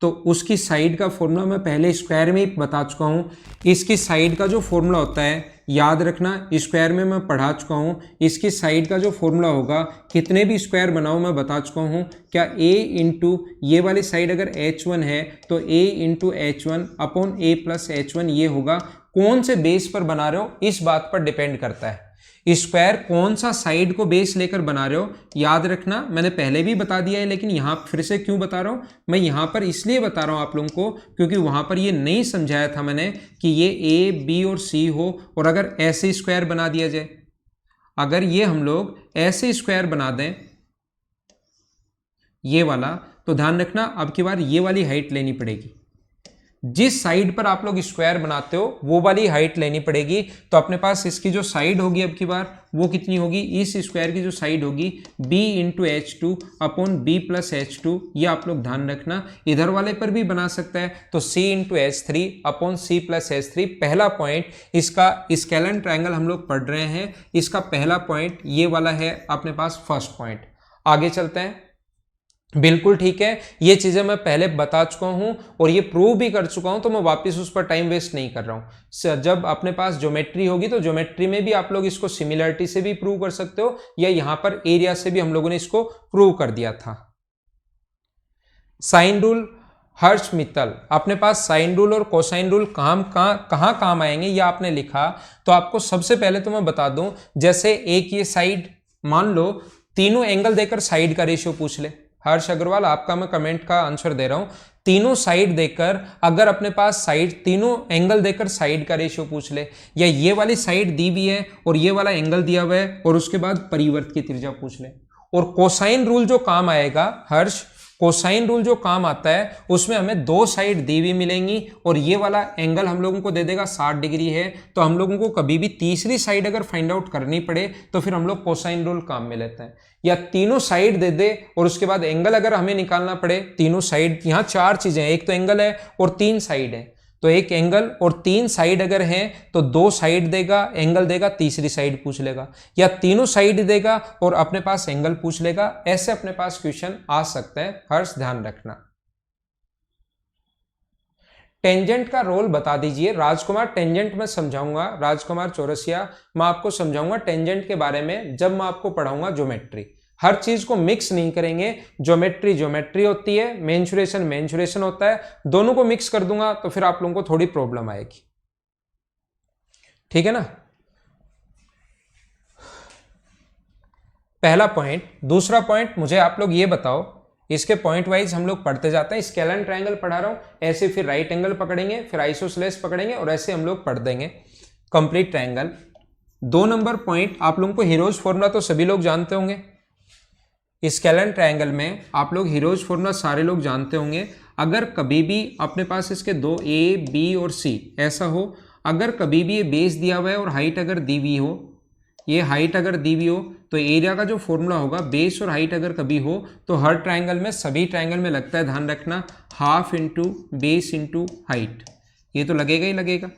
तो उसकी साइड का फॉर्मूला मैं पहले स्क्वायर में ही बता चुका हूँ। इसकी साइड का जो फॉर्मूला होता है याद रखना, स्क्वायर में मैं पढ़ा चुका हूँ। इसकी साइड का जो फॉर्मूला होगा, कितने भी स्क्वायर बनाओ मैं बता चुका हूँ। क्या a इंटू ये वाली साइड अगर h1 है तो a into h1 upon a plus h1 ये होगा। कौन से बेस पर बना रहे हो इस बात पर डिपेंड करता है। स्क्वायर कौन सा साइड को बेस लेकर बना रहे हो याद रखना, मैंने पहले भी बता दिया है लेकिन यहां फिर से क्यों बता रहा हूं, मैं यहां पर इसलिए बता रहा हूं आप लोगों को क्योंकि वहां पर ये नहीं समझाया था मैंने कि ये a b और c हो और अगर ऐसे स्क्वायर बना दिया जाए, अगर ये हम लोग ऐसे स्क्वायर बना दें ये वाला, तो ध्यान रखना अब की बार ये वाली हाइट लेनी पड़ेगी। जिस साइड पर आप लोग स्क्वायर बनाते हो वो वाली हाइट लेनी पड़ेगी। तो अपने पास इसकी जो साइड होगी अब की बार वो कितनी होगी, इस स्क्वायर की जो साइड होगी b into h2 upon b plus h2, ये आप लोग ध्यान रखना। इधर वाले पर भी बना सकता है तो c into h3 upon c plus h3। पहला पॉइंट इसका स्केलन ट्रायंगल हम लोग पढ़ रहे हैं, इसका पहला पॉइंट ये वाला है अपने पास फर्स्ट पॉइंट। आगे चलते हैं। बिल्कुल ठीक है, ये चीजें मैं पहले बता चुका हूं और ये प्रूव भी कर चुका हूं, तो मैं वापस उस पर टाइम वेस्ट नहीं कर रहा हूं। जब अपने पास ज्योमेट्री होगी तो ज्योमेट्री में भी आप लोग इसको सिमिलरिटी से भी प्रूव कर सकते हो या यहां पर एरिया से भी हम लोगों ने इसको प्रूव कर दिया था। साइन रूल, हर्ष मित्तल, अपने पास साइन रूल और कोसाइन रूल कहां काम आएंगे ये आपने लिखा। तो आपको सबसे पहले तो मैं बता दूं, जैसे एक ये साइड मान लो तीनों एंगल देकर साइड का रेशियो पूछ ले। हर्ष अग्रवाल आपका मैं कमेंट का आंसर दे रहा हूं, तीनों साइड देकर अगर अपने पास साइड तीनों एंगल देकर साइड का रेशियो पूछ ले, या ये वाली साइड दी हुई है और ये वाला एंगल दिया हुआ है और उसके बाद परिवर्त की त्रिज्या पूछ ले। और कोसाइन रूल जो काम आएगा हर्ष, कोसाइन रूल जो काम आता है उसमें हमें दो साइड दी हुई मिलेंगी और ये वाला एंगल हम लोगों को दे देगा 60 डिग्री है। तो हम लोगों को कभी भी तीसरी साइड अगर फाइंड आउट करनी पड़े तो फिर हम लोग कोसाइन रूल काम में लेते हैं। या तीनों साइड दे दे और उसके बाद एंगल अगर हमें निकालना पड़े, तीनों साइड, यहाँ चार चीजें हैं, एक तो एंगल है और तीन साइड है, तो एक एंगल और तीन साइड अगर हैं तो दो साइड देगा, एंगल देगा, तीसरी साइड पूछ लेगा, या तीनों साइड देगा और अपने पास एंगल पूछ लेगा। ऐसे अपने पास क्वेश्चन आ सकता है, हर्ष ध्यान रखना। टेंजेंट का रोल बता दीजिए राजकुमार। टेंजेंट में समझाऊंगा, राजकुमार चौरसिया मैं आपको समझाऊंगा टेंजेंट के बारे में जब मैं आपको पढ़ाऊंगा ज्योमेट्री। हर चीज को मिक्स नहीं करेंगे, ज्योमेट्री ज्योमेट्री होती है, मेंसुरेशन मेंसुरेशन होता है, दोनों को मिक्स कर दूंगा तो फिर आप लोगों को थोड़ी प्रॉब्लम आएगी, ठीक है ना। पहला पॉइंट। दूसरा पॉइंट मुझे आप लोग ये बताओ, इसके पॉइंट वाइज हम लोग पढ़ते जाते हैं। स्केलन ट्रायंगल पढ़ा रहा हूं, ऐसे फिर राइट एंगल पकड़ेंगे, फिर आइसोसेलेस पकड़ेंगे और ऐसे हम लोग पढ़ देंगे कंप्लीट ट्रायंगल। 2 नंबर पॉइंट, आप लोगों को हीरोज फॉर्मूला तो सभी लोग जानते होंगे। स्केलन ट्रायंगल में आप लोग हीरोज फॉर्मूला सारे लोग जानते होंगे। अगर कभी भी अपने पास इसके दो ए बी और सी ऐसा हो, अगर कभी भी ये बेस दिया हुआ है और हाइट अगर दी हुई हो, ये हाइट अगर दी हुई हो तो एरिया का जो फॉर्मूला होगा, बेस और हाइट अगर कभी हो तो हर ट्रायंगल में, सभी ट्रायंगल में लगता है, ध्यान रखना, half into base into height. ये तो लगेगा ही लगेगा।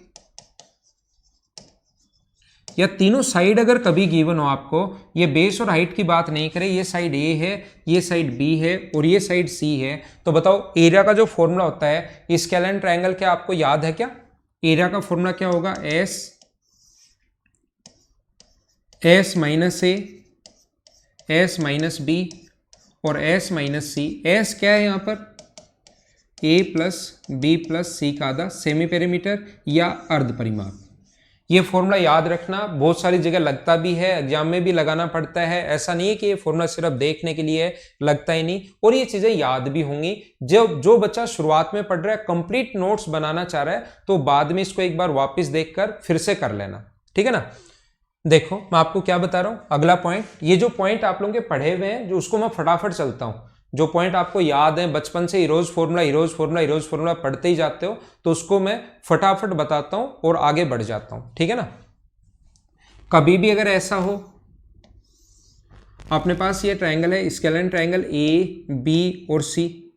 या तीनों साइड अगर कभी गिवन हो आपको, ये बेस और हाइट की बात नहीं करें, ये साइड ए है, ये साइड बी है और ये साइड सी है, तो बताओ एरिया का जो फॉर्मूला होता है स्केलन ट्रायंगल, क्या आपको याद है क्या? एरिया का फॉर्मूला क्या होगा? एस माइनस ए, एस माइनस बी और एस माइनस सी। एस क्या है यहाँ पर? ए प्लस बी प्लस सी का आधा, सेमी पेरीमीटर या अर्ध परिमाप। ये फॉर्मूला याद रखना, बहुत सारी जगह लगता भी है, एग्जाम में भी लगाना पड़ता है। ऐसा नहीं है कि ये फॉर्मूला सिर्फ देखने के लिए लगता ही नहीं, और ये चीजें याद भी होंगी। जो बच्चा शुरुआत में पढ़ रहा है, कंप्लीट नोट्स बनाना चाह रहा है, तो बाद में इसको एक बार वापस देखकर फिर से कर लेना, ठीक है ना। देखो मैं आपको क्या बता रहा हूं, अगला पॉइंट, ये जो पॉइंट आप लोगों के पढ़े हुए हैं, जो उसको मैं फटाफट चलता हूं। जो पॉइंट आपको याद है बचपन से, हीरोज फॉर्मूला पढ़ते ही जाते हो, तो उसको मैं फटाफट बताता हूं और आगे बढ़ जाता हूं, ठीक है ना। कभी भी अगर ऐसा हो, अपने पास ये ट्रायंगल है, स्केलन ट्रायंगल ए बी और सी,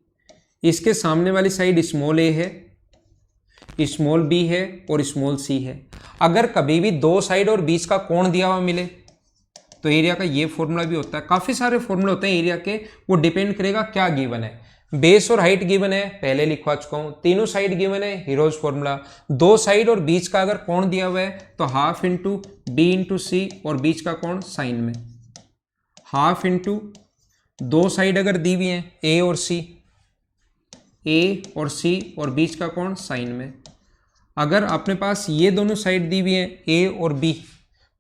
इसके सामने वाली साइड स्मॉल ए है, स्मॉल बी है और स्मॉल सी है। अगर कभी भी दो साइड और बीच का कोण दिया हुआ मिले तो एरिया का ये फॉर्मूला भी होता है। काफी सारे फॉर्मूले होते हैं एरिया के, वो डिपेंड करेगा क्या गिवन है। बेस और हाइट गिवन है, पहले लिखवा चुका हूं। तीनों साइड गिवन है, हीरोज फॉर्मूला। दो साइड और बीच का अगर कोण दिया हुआ है तो हाफ इंटू बी इंटू सी, और बीच का कोण साइन में हाफ इंटू, दो साइड अगर दी हुई हैं ए और सी, ए और सी, और बीच का कोण साइन में। अगर अपने पास ये दोनों साइड दी हुई हैं ए और बी,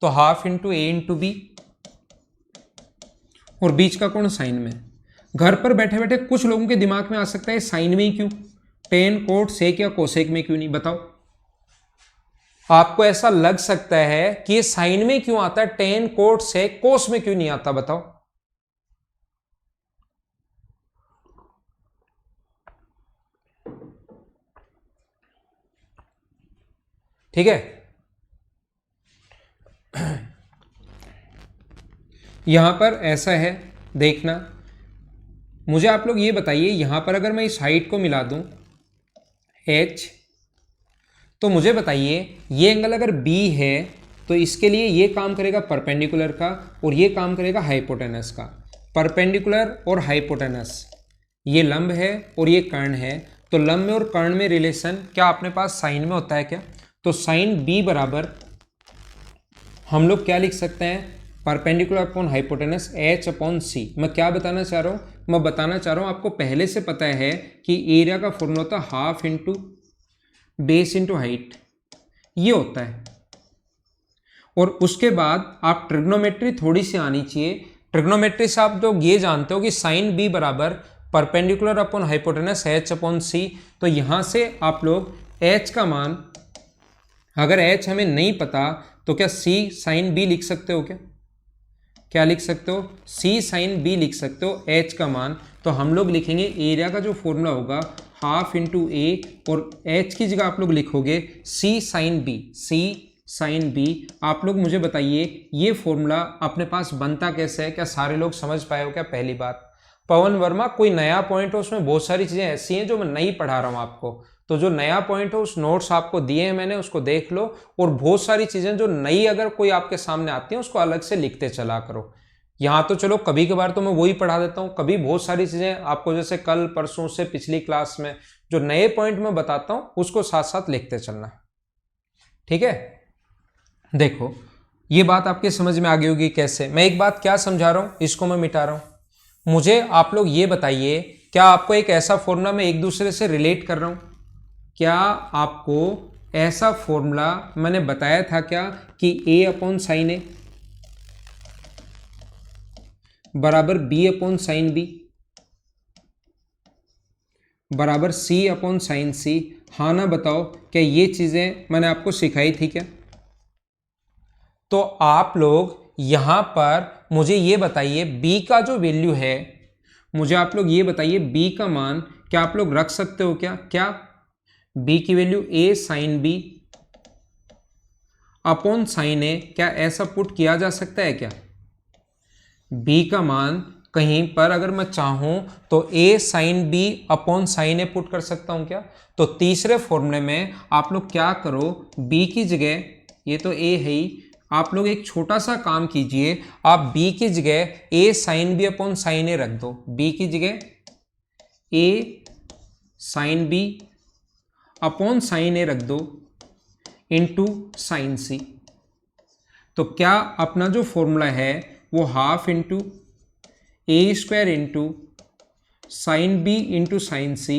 तो हाफ इंटू ए इंटू बी, और बीच का कोण साइन में। घर पर बैठे बैठे कुछ लोगों के दिमाग में आ सकता है साइन में ही क्यों, टेन कोट सेक या कोसेक में क्यों नहीं, बताओ। आपको ऐसा लग सकता है कि ये साइन में क्यों आता है, टेन कोट सेक कोस में क्यों नहीं आता, बताओ। ठीक है, यहां पर ऐसा है, देखना। मुझे आप लोग ये बताइए, यहां पर अगर मैं इस हाइट को मिला दूं h, तो मुझे बताइए ये एंगल अगर b है तो इसके लिए ये काम करेगा परपेंडिकुलर का, और ये काम करेगा हाइपोटेनस का। परपेंडिकुलर और हाइपोटेनस, ये लंब है और ये कर्ण है, तो लंब में और कर्ण में रिलेशन क्या अपने पास साइन में होता है क्या? तो साइन b बराबर हम लोग क्या लिख सकते हैं, perpendicular upon hypotenuse h upon c. मैं क्या बताना चाह रहा हूँ, मैं बताना चाह रहा हूँ आपको पहले से पता है कि एरिया का फॉर्मूला होता है half into base into height, ये होता है। और उसके बाद आप ट्रिग्नोमेट्री थोड़ी सी आनी चाहिए। ट्रिग्नोमेट्री से आप लोग ये जानते हो कि साइन b बराबर perpendicular upon hypotenuse h upon c. तो यहाँ से आप लोग h का मान, अगर h हमें नहीं पता तो क्या c साइन b लिख सकते हो क्या? क्या लिख सकते हो? c साइन b लिख सकते हो h का मान। तो हम लोग लिखेंगे एरिया का जो फॉर्मूला होगा हाफ इंटू ए, और h की जगह आप लोग लिखोगे c sine b, c sine b। आप लोग मुझे बताइए ये फॉर्मूला अपने पास बनता कैसे है, क्या सारे लोग समझ पाए हो क्या? पहली बात, पवन वर्मा कोई नया पॉइंट हो, उसमें बहुत सारी चीजें ऐसी हैं जो मैं नहीं पढ़ा रहा हूँ आपको, तो जो नया पॉइंट हो उस नोट्स आपको दिए हैं मैंने, उसको देख लो। और बहुत सारी चीजें जो नई अगर कोई आपके सामने आती हैं उसको अलग से लिखते चला करो। यहाँ तो चलो कभी कभार तो मैं वही पढ़ा देता हूँ, कभी बहुत सारी चीजें आपको जैसे कल परसों से पिछली क्लास में जो नए पॉइंट मैं बताता हूँ उसको साथ साथ लिखते चलना, ठीक है। देखो ये बात आपके समझ में आ गई होगी कैसे। मैं एक बात क्या समझा रहा हूँ, इसको मैं मिटा रहा हूँ। मुझे आप लोग ये बताइए, क्या आपको एक ऐसा फॉर्मूला मैं एक दूसरे से रिलेट कर रहा हूँ? क्या आपको ऐसा फॉर्मूला मैंने बताया था क्या कि a अपॉन साइन ए बराबर b अपॉन साइन बी बराबर c अपॉन साइन सी? हाँ ना बताओ, क्या ये चीजें मैंने आपको सिखाई थी क्या? तो आप लोग यहां पर मुझे ये बताइए b का जो वैल्यू है, मुझे आप लोग ये बताइए b का मान क्या आप लोग रख सकते हो क्या? क्या b की value a sine b upon sine a, क्या ऐसा पुट किया जा सकता है क्या? b का मान कहीं पर अगर मैं चाहूं तो a sine b upon sine A put कर सकता हूं क्या? तो तीसरे फॉर्मूले में आप लोग क्या करो, b की जगह, ये तो a है ही, आप लोग एक छोटा सा काम कीजिए, आप b की जगह a sine b upon sine a रख दो। b की जगह a sine b upon sine a रख दो इंटू साइन सी। तो क्या अपना जो फॉर्मूला है वो half into a square into sine b into sine c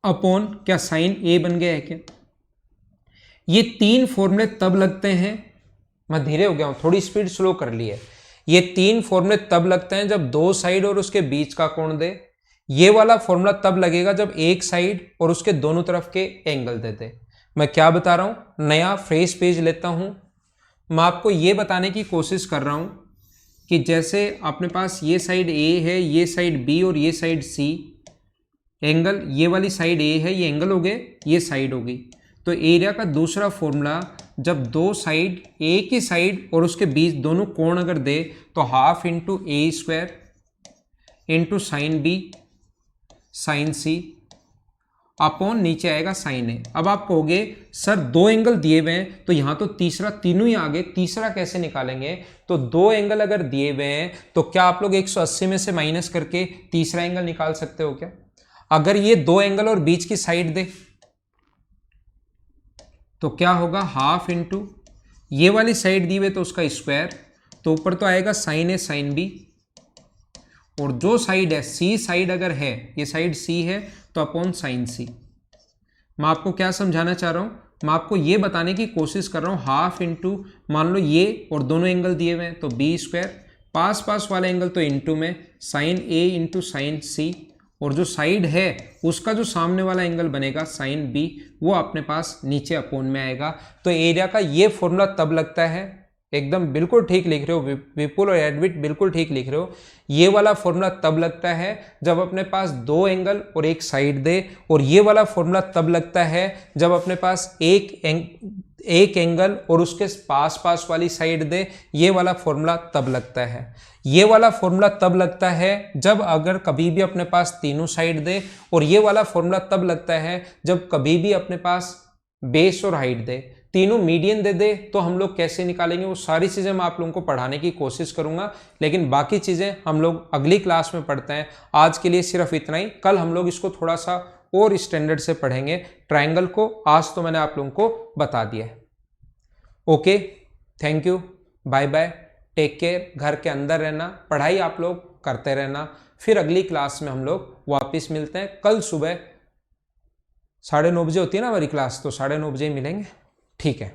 upon क्या साइन ए बन गया है क्या? ये तीन फॉर्मूले तब लगते हैं, मैं धीरे हो गया हूं, थोड़ी स्पीड स्लो कर ली है। ये तीन फॉर्मूले तब लगते हैं जब दो साइड और उसके बीच का कोण दे। ये वाला फॉर्मूला तब लगेगा जब एक साइड और उसके दोनों तरफ के एंगल दे दे। मैं क्या बता रहा हूं, नया फ्रेश पेज लेता हूं। मैं आपको ये बताने की कोशिश कर रहा हूं कि जैसे अपने पास ये साइड ए है, ये साइड बी और ये साइड सी, एंगल ये वाली साइड ए है, ये एंगल हो गए, ये साइड हो गई। तो एरिया का दूसरा फॉर्मूला, जब दो साइड एक ही साइड और उसके बीच दोनों कोण अगर दे तो half into a square into sine b sine c upon नीचे आएगा साइन ए। अब आप कहोगे सर 2 एंगल दिए हुए हैं तो यहाँ तो तीसरा, तीनों ही आ गए, तीसरा कैसे निकालेंगे? तो 2 एंगल अगर दिए हुए हैं तो क्या आप लोग 180 में से माइनस करके तीसरा एंगल निकाल सकते हो क्या? अगर ये 2 एंगल और बीच की साइड दे तो क्या होगा, हाफ इंटू ये वाली साइड दी हुई तो उसका स्क्वायर, तो ऊपर तो आएगा साइन ए साइन बी, और जो साइड है सी साइड अगर है, ये साइड सी है तो अपॉन साइन सी। मैं आपको क्या समझाना चाह रहा हूं, मैं आपको ये बताने की कोशिश कर रहा हूं, हाफ इंटू मान लो ये और दोनों एंगल दिए हुए हैं तो बी स्क्वायर, पास पास वाला एंगल तो इंटू में साइन ए इंटू साइन सी, और जो साइड है उसका जो सामने वाला एंगल बनेगा साइन बी, वो अपने पास नीचे अपॉन में आएगा। तो एरिया का ये फॉर्मूला तब लगता है, एकदम बिल्कुल ठीक लिख रहे हो विपुल और एडविट, बिल्कुल ठीक लिख रहे हो, ये वाला फॉर्मूला तब लगता है जब अपने पास 2 एंगल और एक साइड दे, और ये वाला फॉर्मूला तब लगता है जब अपने पास एक एंगल और उसके पास पास वाली साइड दे, ये वाला फॉर्मूला तब लगता है। ये वाला फॉर्मूला तब लगता है जब अगर कभी भी अपने पास तीनों साइड दे, और ये वाला फॉर्मूला तब लगता है जब कभी भी अपने पास बेस और हाइट दे, तीनों मीडियन दे दे। तो हम लोग कैसे निकालेंगे वो सारी चीज़ें मैं आप लोगों को पढ़ाने की कोशिश करूंगा, लेकिन बाकी चीज़ें हम लोग अगली क्लास में पढ़ते हैं। आज के लिए सिर्फ इतना ही, कल हम लोग इसको थोड़ा सा और स्टैंडर्ड से पढ़ेंगे ट्रायंगल को। आज तो मैंने आप लोगों को बता दिया है। Okay, thank you, bye bye, take care. घर के अंदर रहना, पढ़ाई आप लोग करते रहना। फिर अगली क्लास में हम लोग वापस मिलते हैं। कल सुबह 9:30 बजे होती है ना हमारी क्लास, तो 9:30 बजे ही मिलेंगे। ठीक है।